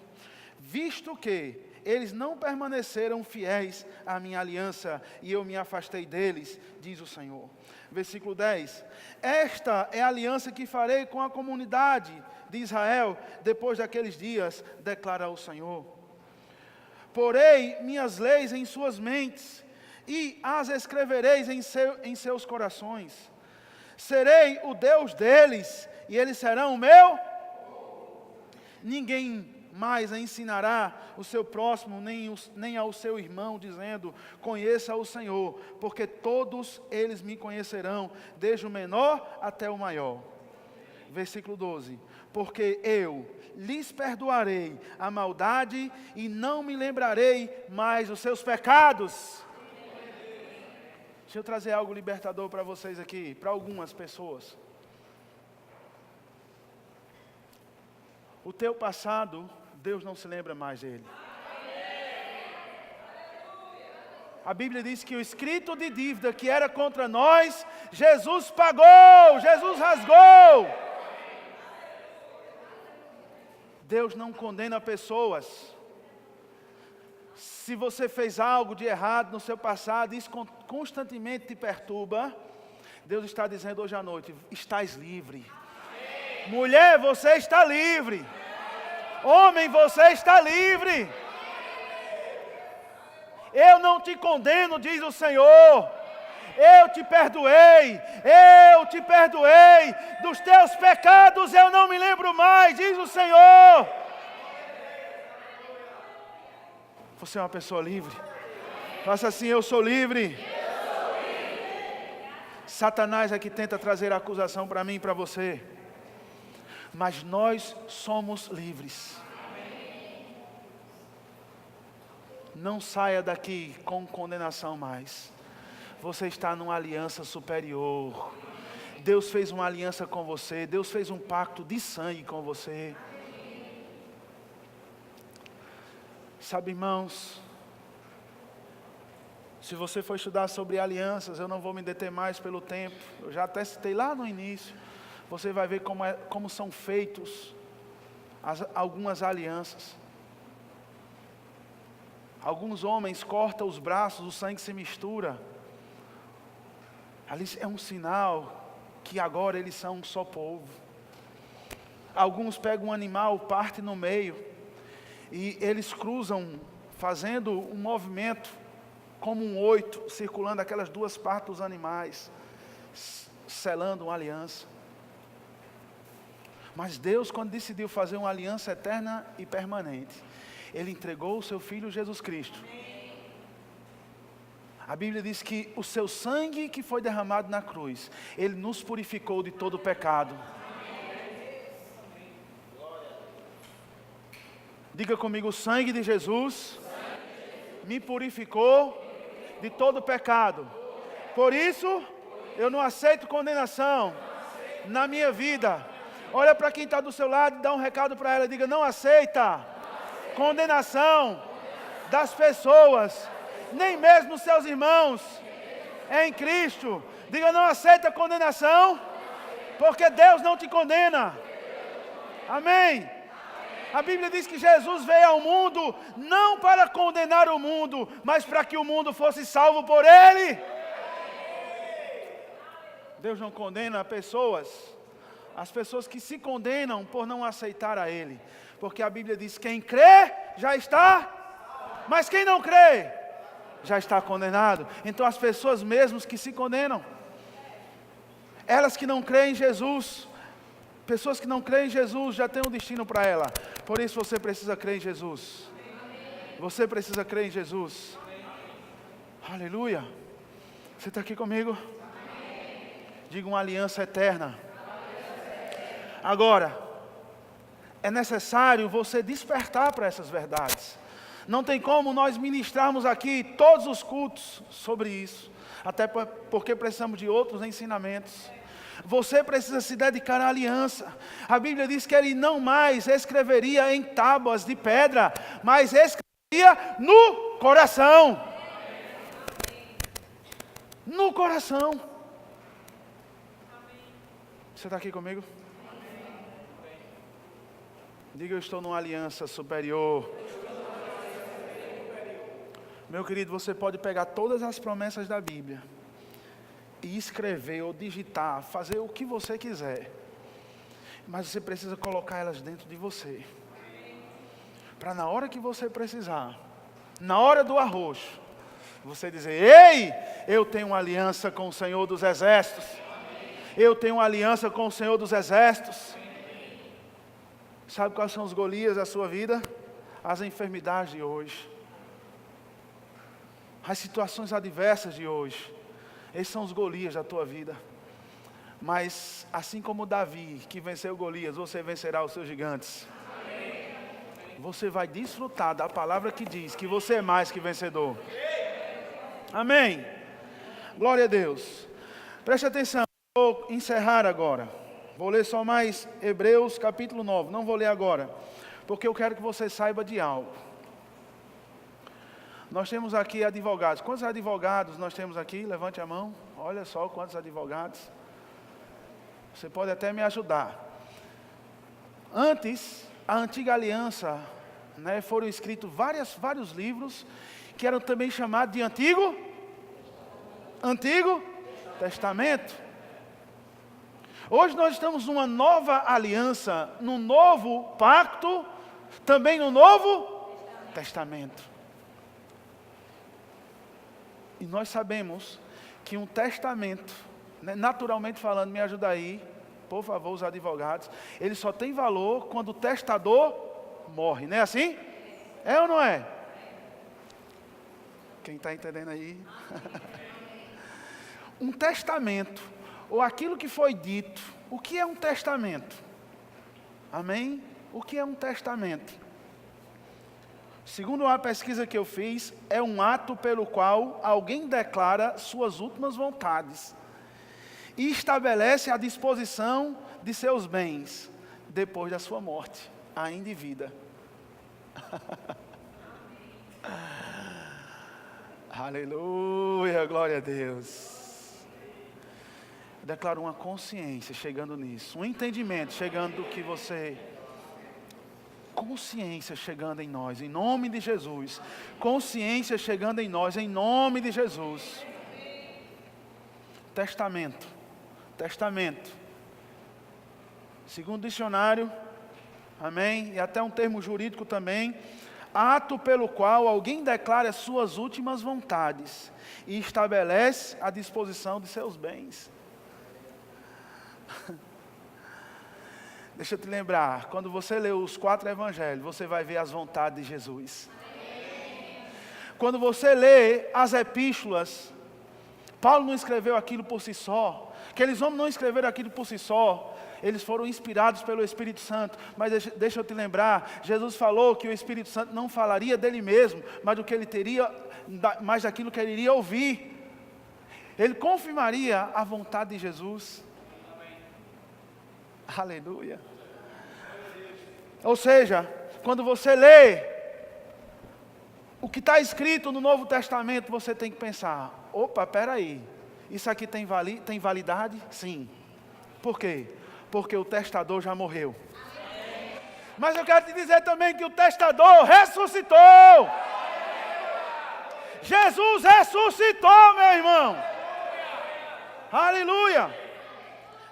visto que eles não permaneceram fiéis à minha aliança e eu me afastei deles, diz o Senhor. Versículo 10. Esta é a aliança que farei com a comunidade de Israel depois daqueles dias, declara o Senhor. Porei minhas leis em suas mentes e as escrevereis em seus corações. Serei o Deus deles e eles serão o meu. Ninguém mais ensinará o seu próximo, nem ao seu irmão, dizendo, conheça o Senhor, porque todos eles me conhecerão, desde o menor até o maior. Versículo 12. Porque eu lhes perdoarei a maldade e não me lembrarei mais os seus pecados. Deixa eu trazer algo libertador para vocês aqui, para algumas pessoas. O teu passado, Deus não se lembra mais dele. A Bíblia diz que o escrito de dívida que era contra nós, Jesus pagou, Jesus rasgou. Deus não condena pessoas. Se você fez algo de errado no seu passado, isso constantemente te perturba, Deus está dizendo hoje à noite, estás livre. Mulher, você está livre. Homem, você está livre. Eu não te condeno, diz o Senhor. Eu te perdoei. Dos teus pecados eu não me lembro mais, diz o Senhor. Você é uma pessoa livre. Faça assim, eu sou livre. Satanás é que tenta trazer a acusação para mim e para você. Mas nós somos livres. Não saia daqui com condenação mais. Você está numa aliança superior. Deus fez uma aliança com você. Deus fez um pacto de sangue com você. Sabe, irmãos, se você for estudar sobre alianças, eu não vou me deter mais pelo tempo. Eu já até citei lá no início. Você vai ver como são feitos algumas alianças. Alguns homens cortam os braços, o sangue se mistura. Ali é um sinal que agora eles são um só povo. Alguns pegam um animal, partem no meio, e eles cruzam, fazendo um movimento como um 8, circulando aquelas duas partes dos animais, selando uma aliança. Mas Deus, quando decidiu fazer uma aliança eterna e permanente, Ele entregou o seu Filho Jesus Cristo. A Bíblia diz que o seu sangue que foi derramado na cruz, Ele nos purificou de todo pecado. Diga comigo, o sangue de Jesus me purificou de todo pecado. Por isso, eu não aceito condenação na minha vida. Olha para quem está do seu lado e dá um recado para ela. Diga, não aceita condenação das pessoas, nem mesmo os seus irmãos em Cristo. Diga, não aceita condenação, porque Deus não te condena. Amém? A Bíblia diz que Jesus veio ao mundo não para condenar o mundo, mas para que o mundo fosse salvo por Ele. Deus não condena pessoas, as pessoas que se condenam por não aceitar a Ele. Porque a Bíblia diz, quem crê já está, mas quem não crê já está condenado. Então as pessoas mesmo que se condenam, elas que não creem em Jesus, pessoas que não creem em Jesus já têm um destino para ela. Por isso você precisa crer em Jesus. Você precisa crer em Jesus. Aleluia. Você está aqui comigo? Diga, uma aliança eterna. Agora, é necessário você despertar para essas verdades. Não tem como nós ministrarmos aqui todos os cultos sobre isso. Até porque precisamos de outros ensinamentos. Você precisa se dedicar à aliança. A Bíblia diz que Ele não mais escreveria em tábuas de pedra, mas escreveria no coração. No coração. Você está aqui comigo? Diga, eu estou numa aliança superior. Meu querido, você pode pegar todas as promessas da Bíblia e escrever ou digitar, fazer o que você quiser. Mas você precisa colocar elas dentro de você. Para na hora que você precisar, na hora do arroxo, você dizer: ei, eu tenho uma aliança com o Senhor dos Exércitos. Eu tenho uma aliança com o Senhor dos Exércitos. Sabe quais são os Golias da sua vida? As enfermidades de hoje. As situações adversas de hoje. Esses são os Golias da tua vida. Mas assim como Davi, que venceu Golias, você vencerá os seus gigantes. Você vai desfrutar da palavra que diz que você é mais que vencedor. Amém. Glória a Deus. Preste atenção, vou encerrar agora. Vou ler só mais Hebreus capítulo 9. Não vou ler agora, porque eu quero que você saiba de algo. Nós temos aqui advogados. Quantos advogados nós temos aqui? Levante a mão. Olha só quantos advogados. Você pode até me ajudar. Antes, a antiga aliança, foram escritos vários livros, que eram também chamados de Antigo Testamento. Hoje nós estamos numa nova aliança, num novo pacto, também no Novo Testamento. E nós sabemos que um testamento, naturalmente falando, me ajuda aí, por favor, os advogados, ele só tem valor quando o testador morre, não é assim? É ou não é? Quem está entendendo aí? Um testamento, ou aquilo que foi dito. O que é um testamento? Amém? O que é um testamento? Segundo uma pesquisa que eu fiz, é um ato pelo qual alguém declara suas últimas vontades e estabelece a disposição de seus bens depois da sua morte, ainda em vida. Aleluia, glória a Deus. Declaro uma consciência chegando nisso, um entendimento chegando do que você... Consciência chegando em nós, em nome de Jesus. Consciência chegando em nós, em nome de Jesus. Testamento. Segundo o dicionário, amém, e até um termo jurídico também, ato pelo qual alguém declara suas últimas vontades e estabelece a disposição de seus bens. Deixa eu te lembrar, quando você lê os 4 evangelhos, você vai ver as vontades de Jesus. Quando você lê as epístolas, Paulo não escreveu aquilo por si só. Aqueles homens não escreveram aquilo por si só. Eles foram inspirados pelo Espírito Santo. Mas deixa eu te lembrar, Jesus falou que o Espírito Santo não falaria dele mesmo, mas mais daquilo que ele iria ouvir. Ele confirmaria a vontade de Jesus. Aleluia. Ou seja, quando você lê o que está escrito no Novo Testamento, você tem que pensar: opa, peraí, isso aqui tem validade? Sim. Por quê? Porque o testador já morreu. Mas eu quero te dizer também que o testador ressuscitou. Jesus ressuscitou, meu irmão. Aleluia.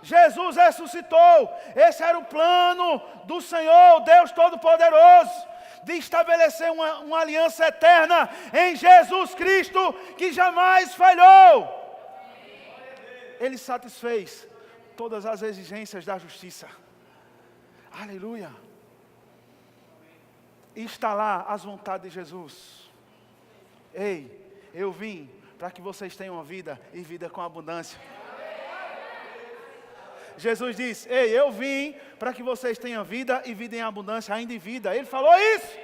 Jesus ressuscitou. Esse era o plano do Senhor, Deus Todo-Poderoso, de estabelecer uma aliança eterna em Jesus Cristo, que jamais falhou. Ele satisfez todas as exigências da justiça. Aleluia. E está lá as vontades de Jesus. Ei, eu vim para que vocês tenham vida e vida com abundância. Jesus disse: ei, eu vim para que vocês tenham vida e vida em abundância, ainda em vida. Ele falou isso.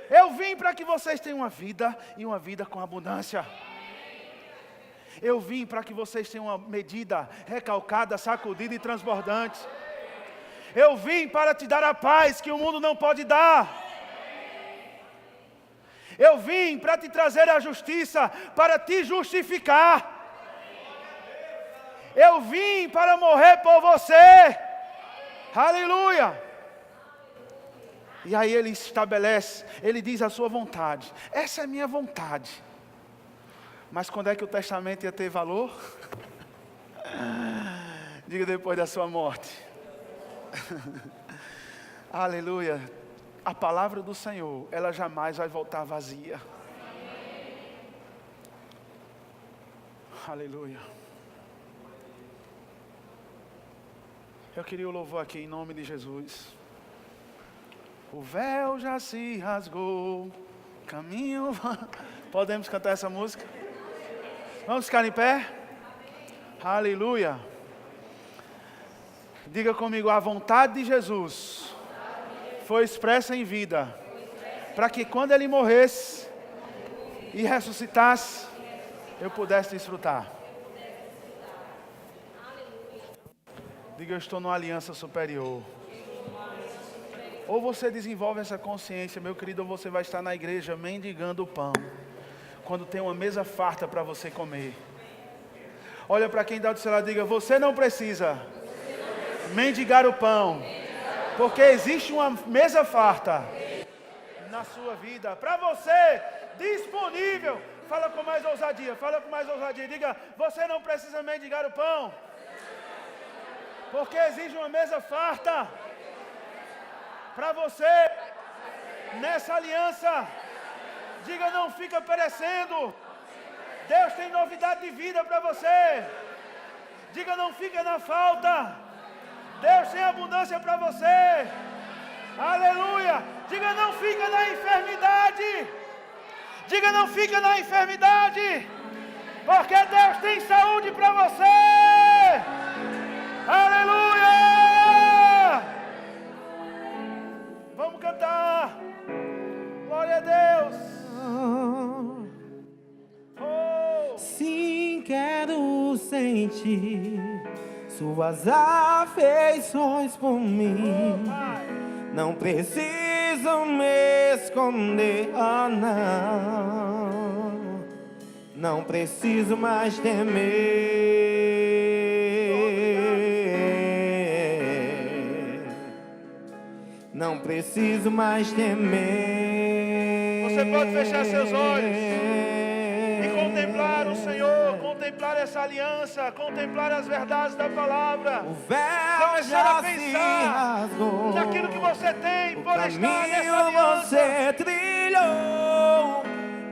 Eu vim para que vocês tenham uma vida e uma vida com abundância. Eu vim para que vocês tenham uma medida recalcada, sacudida e transbordante. Eu vim para te dar a paz que o mundo não pode dar. Eu vim para te trazer a justiça, para te justificar. Eu vim para morrer por você. Aleluia. E aí ele estabelece, ele diz a sua vontade. Essa é a minha vontade. Mas quando é que o testamento ia ter valor? Diga, depois da sua morte. Aleluia. A palavra do Senhor, ela jamais vai voltar vazia. Aleluia. Eu queria o louvor aqui em nome de Jesus. O véu já se rasgou, caminho... Podemos cantar essa música? Vamos ficar em pé? Aleluia. Diga comigo, a vontade de Jesus foi expressa em vida, para que quando Ele morresse e ressuscitasse, eu pudesse desfrutar. Diga, eu estou numa aliança superior. Ou você desenvolve essa consciência, meu querido, ou você vai estar na igreja mendigando o pão, quando tem uma mesa farta para você comer. Olha para quem dá do seu lado e diga, você não precisa mendigar o pão, porque existe uma mesa farta na sua vida, para você, disponível. Fala com mais ousadia, diga, você não precisa mendigar o pão, porque existe uma mesa farta para você, nessa aliança. Diga, não fica perecendo. Deus tem novidade de vida para você. Diga, não fica na falta. Deus tem abundância para você. Aleluia. Diga, não fica na enfermidade. Diga, não fica na enfermidade, porque Deus tem saúde para você. Aleluia. Vamos cantar. Glória a Deus. Oh. Sim, quero sentir suas afeições por mim. Não preciso me esconder, oh não. Não preciso mais temer. Não preciso mais temer. Você pode fechar seus olhos e contemplar o Senhor, contemplar essa aliança, contemplar as verdades da palavra. O véu Começar já a pensar se rasgou, naquilo que você tem por estar nessa caminho aliança. você trilhou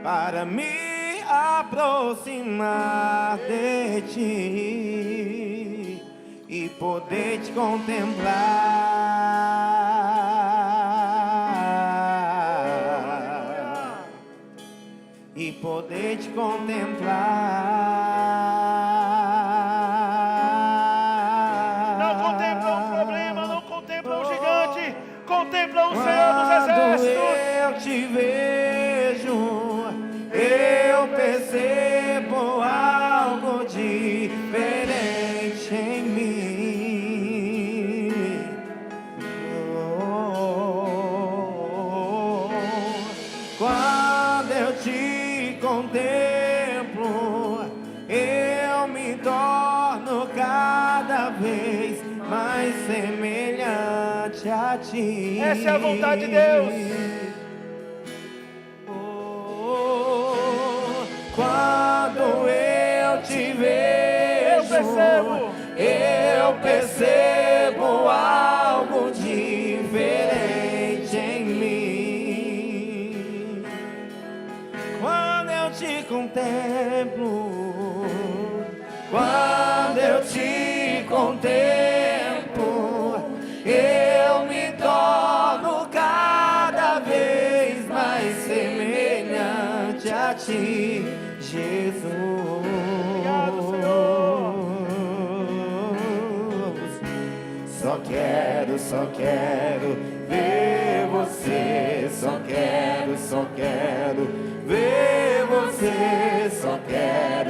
para me aproximar de ti e poder te contemplar, e poder te contemplar. Não contempla um problema, não contempla um gigante, contempla o Senhor dos exércitos. Eu te vejo, eu percebo algo diferente em mim. Quando eu te contemplo, eu me torno cada vez mais semelhante a ti. Essa é a vontade de Deus. Quando eu te vejo, eu percebo algo diferente em mim. Quando eu te contemplo, quando eu te contemplo, eu me torno cada vez mais semelhante a ti, Jesus. Obrigado, Senhor. Só quero ver você. Só quero ver você.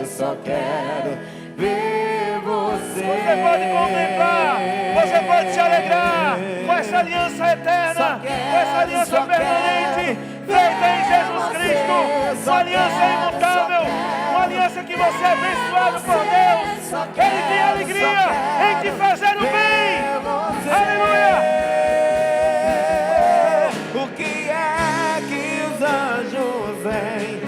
Só quero ver você. Você pode contemplar, você pode se alegrar com essa aliança eterna, com essa aliança permanente. estreita em Jesus Cristo, uma aliança imutável, uma aliança que você é abençoado por Deus. Ele tem alegria em te fazer o bem. Aleluia! O que é que os anjos vêm,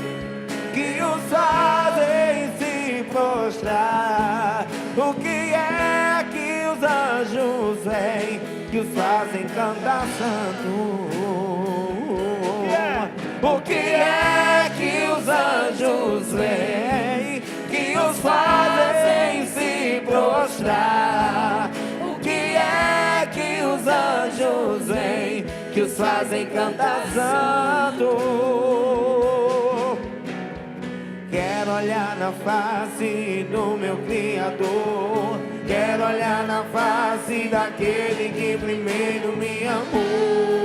que os fazem se prostrar? O que é que os anjos vêm, que os fazem cantar santo? O que é que os anjos vêm, que os fazem se prostrar? O que é que os anjos vêm, que os fazem cantar santo? Quero olhar na face do meu Criador, quero olhar na face daquele que primeiro me amou.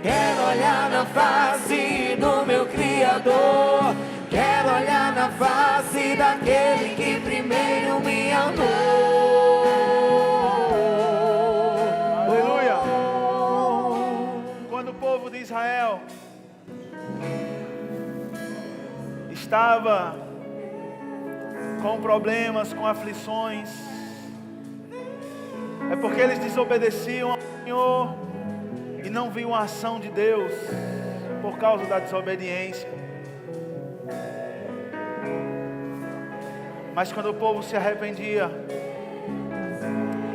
Quero olhar na face do meu Criador, quero olhar na face daquele que primeiro me amou. Aleluia! Quando o povo de Israel estava com problemas, com aflições, é porque eles desobedeciam ao Senhor e não viam a ação de Deus por causa da desobediência. Mas quando o povo se arrependia,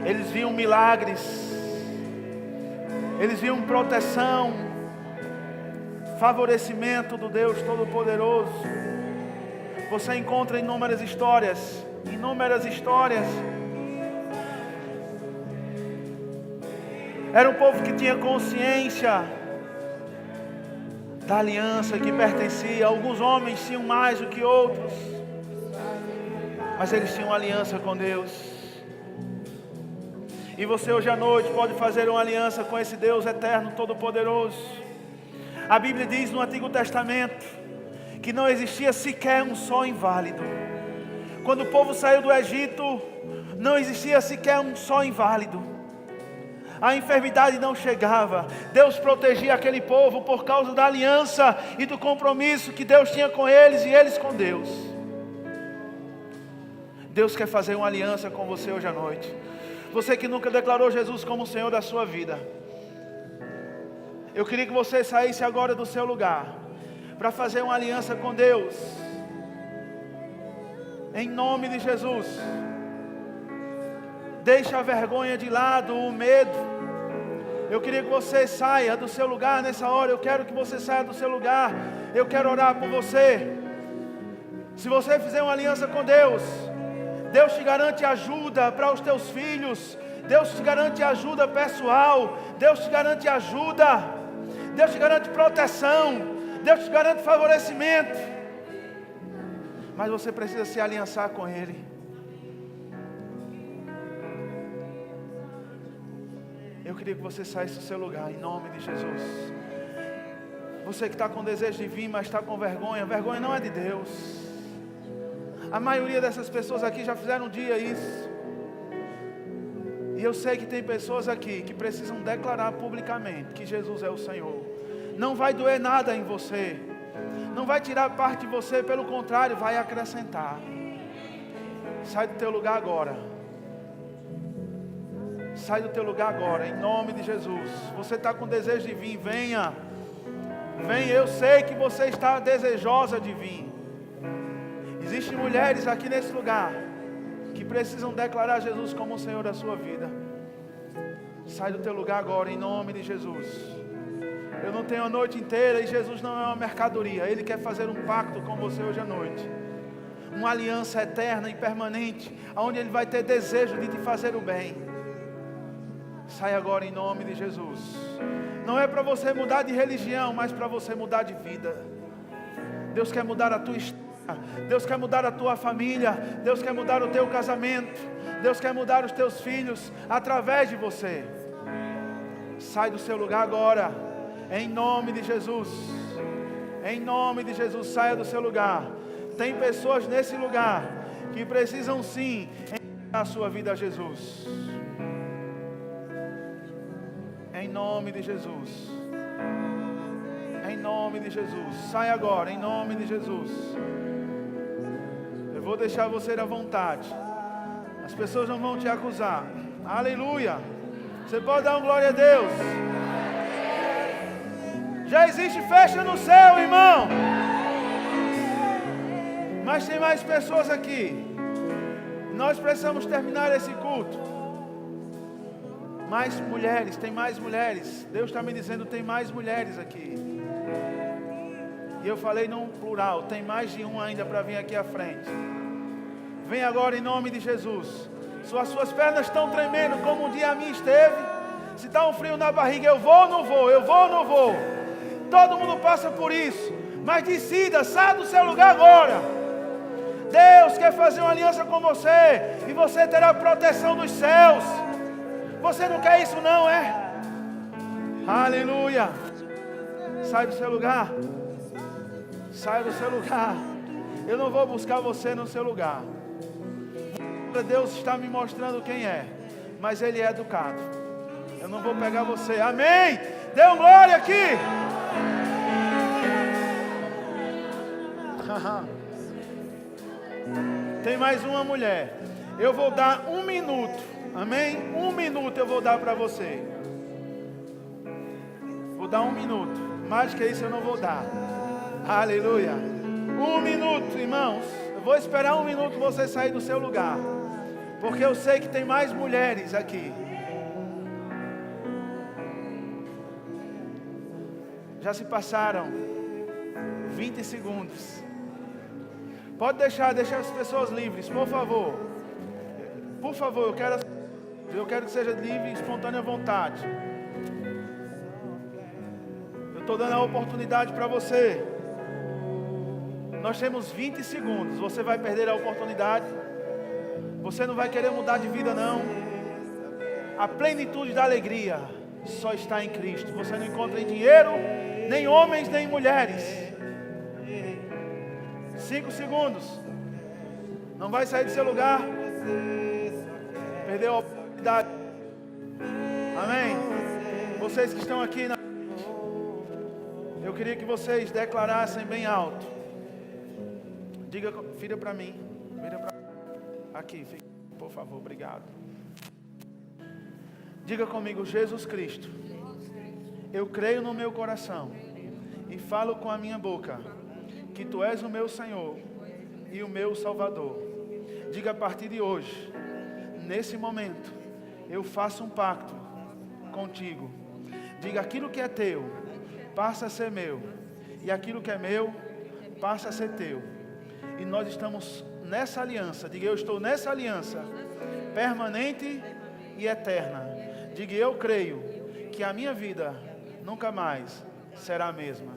eles viam milagres, eles viam proteção, favorecimento do Deus Todo-Poderoso. Você encontra inúmeras histórias. Era um povo que tinha consciência da aliança que pertencia. Alguns homens tinham mais do que outros, mas eles tinham aliança com Deus. E você hoje à noite pode fazer uma aliança com esse Deus eterno, todo-poderoso. A Bíblia diz no Antigo Testamento que não existia sequer um só inválido. Quando o povo saiu do Egito, não existia sequer um só inválido. A enfermidade não chegava. Deus protegia aquele povo por causa da aliança e do compromisso que Deus tinha com eles e eles com Deus. Deus quer fazer uma aliança com você hoje à noite. Você que nunca declarou Jesus como o Senhor da sua vida, eu queria que você saísse agora do seu lugar para fazer uma aliança com Deus. Em nome de Jesus. Deixa a vergonha de lado, o medo. Eu queria que você saia do seu lugar nessa hora. Eu quero que você saia do seu lugar. Eu quero orar por você. Se você fizer uma aliança com Deus, Deus te garante ajuda para os teus filhos. Deus te garante ajuda pessoal. Deus te garante ajuda. Deus te garante proteção. Deus te garante favorecimento. Mas você precisa se aliançar com Ele. Eu queria que você saísse do seu lugar, em nome de Jesus. Você que está com desejo de vir, mas está com vergonha. Vergonha não é de Deus. A maioria dessas pessoas aqui já fizeram um dia isso. E eu sei que tem pessoas aqui que precisam declarar publicamente que Jesus é o Senhor. Não vai doer nada em você. Não vai tirar parte de você, pelo contrário, vai acrescentar. Sai do teu lugar agora. Sai do teu lugar agora, em nome de Jesus. Você está com desejo de vir, venha. Venha, eu sei que você está desejosa de vir. Existem mulheres aqui nesse lugar que precisam declarar Jesus como o Senhor da sua vida. Sai do teu lugar agora, em nome de Jesus. Eu não tenho a noite inteira e Jesus não é uma mercadoria. Ele quer fazer um pacto com você hoje à noite. Uma aliança eterna e permanente, onde Ele vai ter desejo de te fazer o bem. Sai agora em nome de Jesus. Não é para você mudar de religião, mas para você mudar de vida. Deus quer mudar a tua história. Deus quer mudar a tua família. Deus quer mudar o teu casamento. Deus quer mudar os teus filhos através de você. Sai do seu lugar agora, em nome de Jesus. Em nome de Jesus, saia do seu lugar. Tem pessoas nesse lugar que precisam sim a sua vida a Jesus. Em nome de Jesus. Em nome de Jesus. Sai agora, em nome de Jesus. Eu vou deixar você à vontade. As pessoas não vão te acusar. Aleluia. Você pode dar um glória a Deus. Já existe festa no céu, irmão. Mas tem mais pessoas aqui. Nós precisamos terminar esse culto. Mais mulheres, tem mais mulheres. Deus está me dizendo, tem mais mulheres aqui. E eu falei num plural, tem mais de um ainda para vir aqui à frente. Vem agora em nome de Jesus. Se as suas pernas estão tremendo como um dia a minha esteve, se está um frio na barriga, eu vou ou não vou, eu vou ou não vou. Todo mundo passa por isso. Mas decida, saia do seu lugar agora. Deus quer fazer uma aliança com você. E você terá a proteção dos céus. Você não quer isso não, é? Aleluia. Sai do seu lugar. Sai do seu lugar. Eu não vou buscar você no seu lugar. Deus está me mostrando quem é. Mas Ele é educado. Eu não vou pegar você. Amém. Dê um glória aqui. Tem mais uma mulher. Eu vou dar 1 minuto. Amém? 1 minuto eu vou dar para você. Vou dar 1 minuto. Mais que isso eu não vou dar. Aleluia. 1 minuto, irmãos. Eu vou esperar 1 minuto você sair do seu lugar. Porque eu sei que tem mais mulheres aqui. Já se passaram 20 segundos. Pode deixar as pessoas livres, por favor. Por favor, eu quero que seja livre e espontânea vontade. Eu estou dando a oportunidade para você. Nós temos 20 segundos. Você vai perder a oportunidade. Você não vai querer mudar de vida, não. A plenitude da alegria só está em Cristo. Você não encontra em dinheiro, nem homens, nem mulheres. 5 segundos. Não vai sair do seu lugar. Perdeu a oportunidade. Amém. Vocês que estão aqui, eu queria que vocês declarassem bem alto. Diga, vira para mim. Vira para aqui, fica, por favor, obrigado. Diga comigo, Jesus Cristo. Eu creio no meu coração e falo com a minha boca que Tu és o meu Senhor e o meu Salvador. Diga, a partir de hoje, nesse momento, eu faço um pacto contigo. Diga, aquilo que é teu passa a ser meu, e aquilo que é meu passa a ser teu. E nós estamos nessa aliança. Diga, eu estou nessa aliança permanente e eterna. Diga, eu creio que a minha vida nunca mais será a mesma.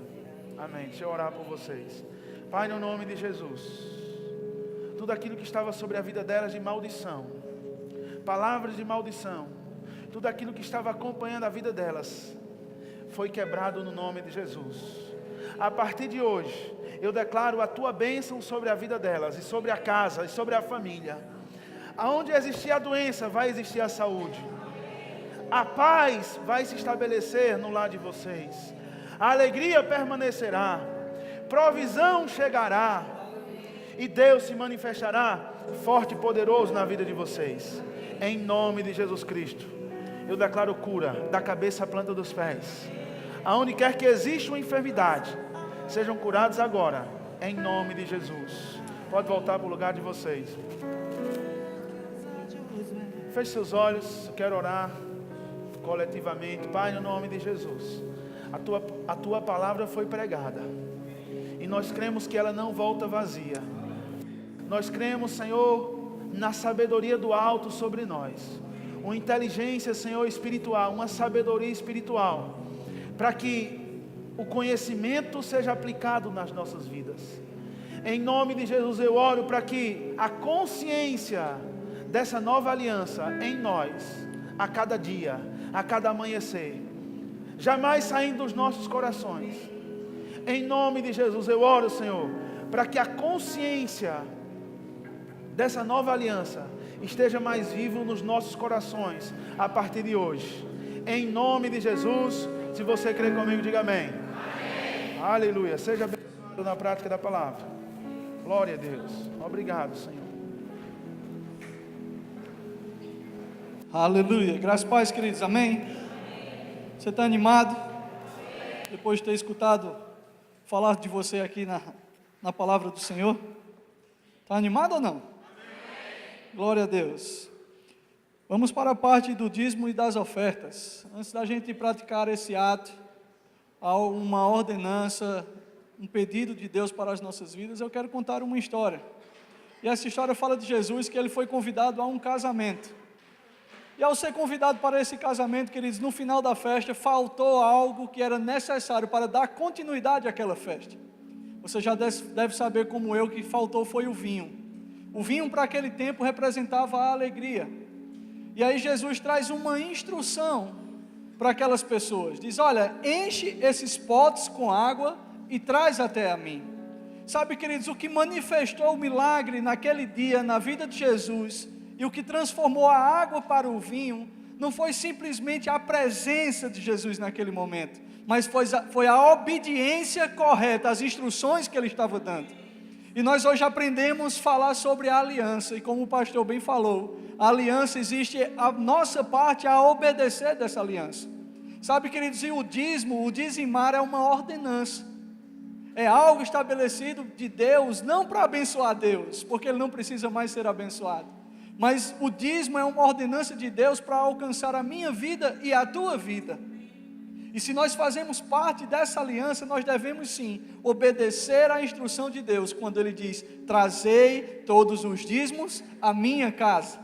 Amém. Deixa eu orar por vocês. Pai, no nome de Jesus, tudo aquilo que estava sobre a vida delas de maldição, palavras de maldição, tudo aquilo que estava acompanhando a vida delas, foi quebrado no nome de Jesus. A partir de hoje, eu declaro a Tua bênção sobre a vida delas, e sobre a casa, e sobre a família. Aonde existir a doença, vai existir a saúde. A paz vai se estabelecer no lar de vocês. A alegria permanecerá. Provisão chegará. E Deus se manifestará forte e poderoso na vida de vocês. Em nome de Jesus Cristo. Eu declaro cura da cabeça à planta dos pés. Aonde quer que exista uma enfermidade, sejam curados agora. Em nome de Jesus. Pode voltar para o lugar de vocês. Feche seus olhos. Eu quero orar coletivamente. Pai, no nome de Jesus, a tua palavra foi pregada e nós cremos que ela não volta vazia. Nós cremos, Senhor, na sabedoria do alto sobre nós, uma inteligência, Senhor, espiritual, uma sabedoria espiritual, para que o conhecimento seja aplicado nas nossas vidas. Em nome de Jesus eu oro para que a consciência dessa nova aliança em nós, a cada dia, a cada amanhecer, jamais saindo dos nossos corações. Em nome de Jesus eu oro, Senhor, para que a consciência dessa nova aliança esteja mais vivo nos nossos corações a partir de hoje. Em nome de Jesus, se você crê comigo, diga amém. Amém. Aleluia. Seja abençoado na prática da palavra. Glória a Deus. Obrigado, Senhor. Aleluia. Graças a Deus, queridos. Amém? Você está animado? Depois de ter escutado falar de você aqui na palavra do Senhor? Está animado ou não? Glória a Deus. Vamos para a parte do dízimo e das ofertas. Antes da gente praticar esse ato, há uma ordenança, um pedido de Deus para as nossas vidas. Eu quero contar uma história. E essa história fala de Jesus, que ele foi convidado a um casamento. E ao ser convidado para esse casamento, queridos, no final da festa, faltou algo que era necessário para dar continuidade àquela festa. Você já deve saber, como eu, que faltou foi o vinho. O vinho para aquele tempo representava a alegria. E aí Jesus traz uma instrução para aquelas pessoas. Diz, olha, enche esses potes com água e traz até a mim. Sabe, queridos, o que manifestou o milagre naquele dia na vida de Jesus e o que transformou a água para o vinho, não foi simplesmente a presença de Jesus naquele momento, mas foi a obediência correta às instruções que ele estava dando. E nós hoje aprendemos a falar sobre a aliança, e como o pastor bem falou, a aliança existe a nossa parte a obedecer dessa aliança. Sabe, queridos, e o dízimo, o dizimar é uma ordenança, é algo estabelecido de Deus, não para abençoar Deus, porque ele não precisa mais ser abençoado, mas o dízimo é uma ordenança de Deus para alcançar a minha vida e a tua vida. E se nós fazemos parte dessa aliança, nós devemos sim obedecer à instrução de Deus, quando Ele diz, trazei todos os dízimos à minha casa.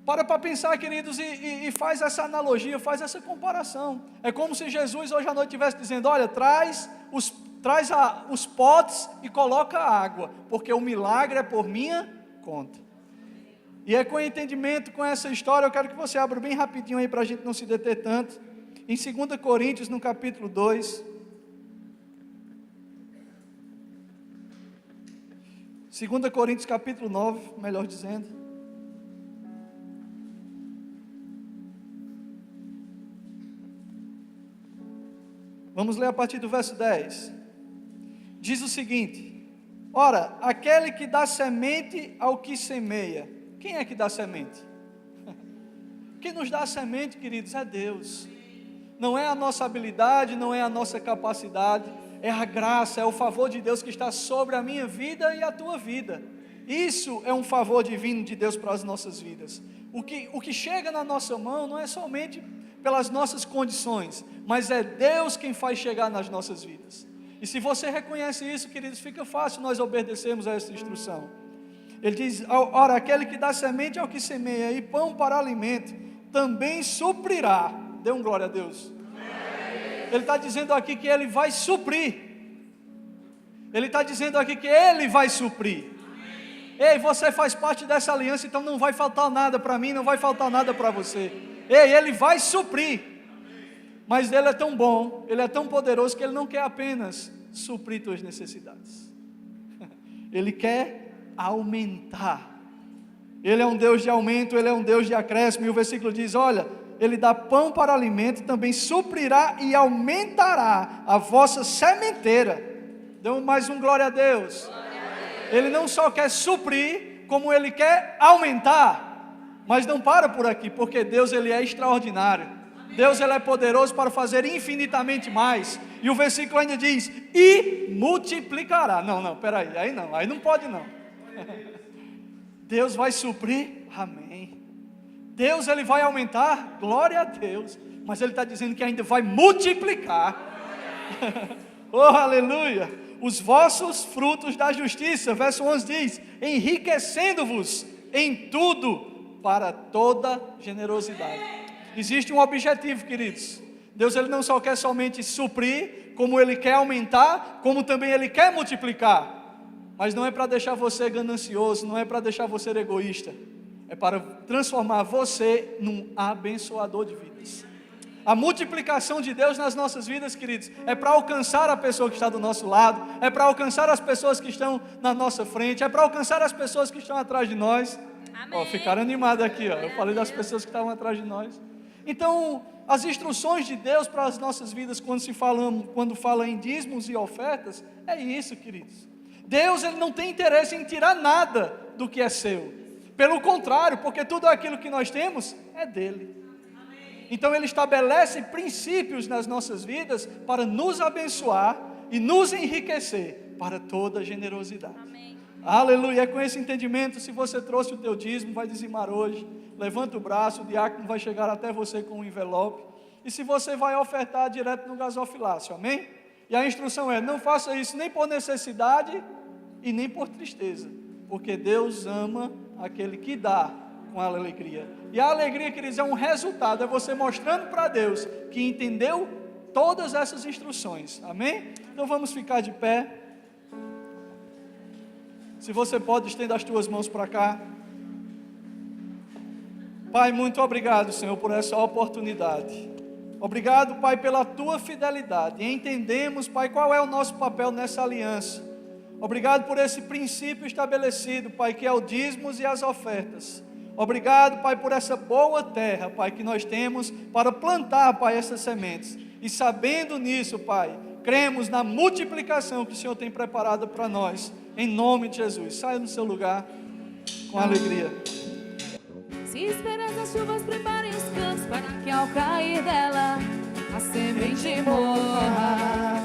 Para pensar, queridos, e faz essa analogia, faz essa comparação. É como se Jesus hoje à noite estivesse dizendo, olha, traz os potes e coloca a água, porque o milagre é por minha conta. E é com entendimento, com essa história, eu quero que você abra bem rapidinho aí, para a gente não se deter tanto. Em 2 Coríntios, no capítulo 2, 2 Coríntios capítulo 9, melhor dizendo, vamos ler a partir do verso 10, diz o seguinte, ora, aquele que dá semente ao que semeia, quem é que dá semente? Quem nos dá a semente, queridos, é Deus. Não é a nossa habilidade, não é a nossa capacidade, é a graça, é o favor de Deus que está sobre a minha vida e a tua vida. Isso é um favor divino de Deus para as nossas vidas. O que chega na nossa mão não é somente pelas nossas condições, mas é Deus quem faz chegar nas nossas vidas. E se você reconhece isso, queridos, fica fácil nós obedecermos a essa instrução. Ele diz, ora, aquele que dá semente ao que semeia e pão para alimento, também suprirá. Dê um glória a Deus. Ele está dizendo aqui que Ele vai suprir. Ele está dizendo aqui que Ele vai suprir. Ei, você faz parte dessa aliança, então não vai faltar nada para mim, não vai faltar nada para você. Ei, Ele vai suprir. Mas Ele é tão bom, Ele é tão poderoso, que Ele não quer apenas suprir tuas necessidades. Ele quer aumentar. Ele é um Deus de aumento, Ele é um Deus de acréscimo. E o versículo diz, olha, Ele dá pão para alimento, também suprirá e aumentará a vossa sementeira. Dê mais um glória a Deus. Glória a Deus. Ele não só quer suprir, como Ele quer aumentar. Mas não para por aqui, porque Deus, Ele é extraordinário. Deus, Ele é poderoso para fazer infinitamente mais. E o versículo ainda diz, e multiplicará. Não, peraí, aí não pode não. Deus vai suprir, amém. Deus, Ele vai aumentar, glória a Deus, mas Ele está dizendo que ainda vai multiplicar, oh aleluia, os vossos frutos da justiça, verso 11 diz, enriquecendo-vos em tudo, para toda generosidade. Existe um objetivo, queridos. Deus, Ele não só quer somente suprir, como Ele quer aumentar, como também Ele quer multiplicar, mas não é para deixar você ganancioso, não é para deixar você egoísta, é para transformar você num abençoador de vidas. A multiplicação de Deus nas nossas vidas, queridos, é para alcançar a pessoa que está do nosso lado, é para alcançar as pessoas que estão na nossa frente, é para alcançar as pessoas que estão atrás de nós. Ó, ficaram animados aqui, ó. Eu falei das pessoas que estavam atrás de nós. Então, as instruções de Deus para as nossas vidas, quando fala em dízimos e ofertas, é isso, queridos. Deus, Ele não tem interesse em tirar nada do que é seu. Pelo contrário, porque tudo aquilo que nós temos é dele. Então Ele estabelece princípios nas nossas vidas para nos abençoar e nos enriquecer para toda generosidade. Amém. Aleluia. É com esse entendimento, se você trouxe o teu dízimo, vai dizimar hoje. Levanta o braço, o diácono vai chegar até você com um envelope. E se você vai ofertar direto no gasofilácio, amém? E a instrução é, não faça isso nem por necessidade e nem por tristeza, porque Deus ama aquele que dá com alegria. E a alegria, queridos, é um resultado, é você mostrando para Deus que entendeu todas essas instruções, amém? Então vamos ficar de pé. Se você pode, estenda as tuas mãos para cá. Pai, muito obrigado, Senhor, por essa oportunidade. Obrigado, Pai, pela tua fidelidade. E entendemos, Pai, qual é o nosso papel nessa aliança. Obrigado por esse princípio estabelecido, Pai, que é o dízimos e as ofertas. Obrigado, Pai, por essa boa terra, Pai, que nós temos para plantar, Pai, essas sementes. E sabendo nisso, Pai, cremos na multiplicação que o Senhor tem preparado para nós. Em nome de Jesus. Saia do seu lugar com alegria. Se esperas as chuvas, preparem os campos para que ao cair dela a semente morra.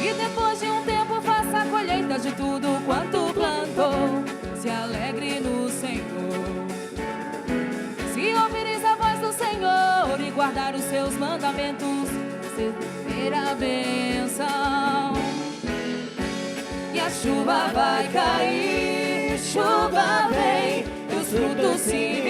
E depois de um tempo faça a colheita de tudo quanto plantou. Se alegre no Senhor. Se ouvires a voz do Senhor e guardar os seus mandamentos, ter a bênção. E a chuva vai cair, chuva vem, e os frutos se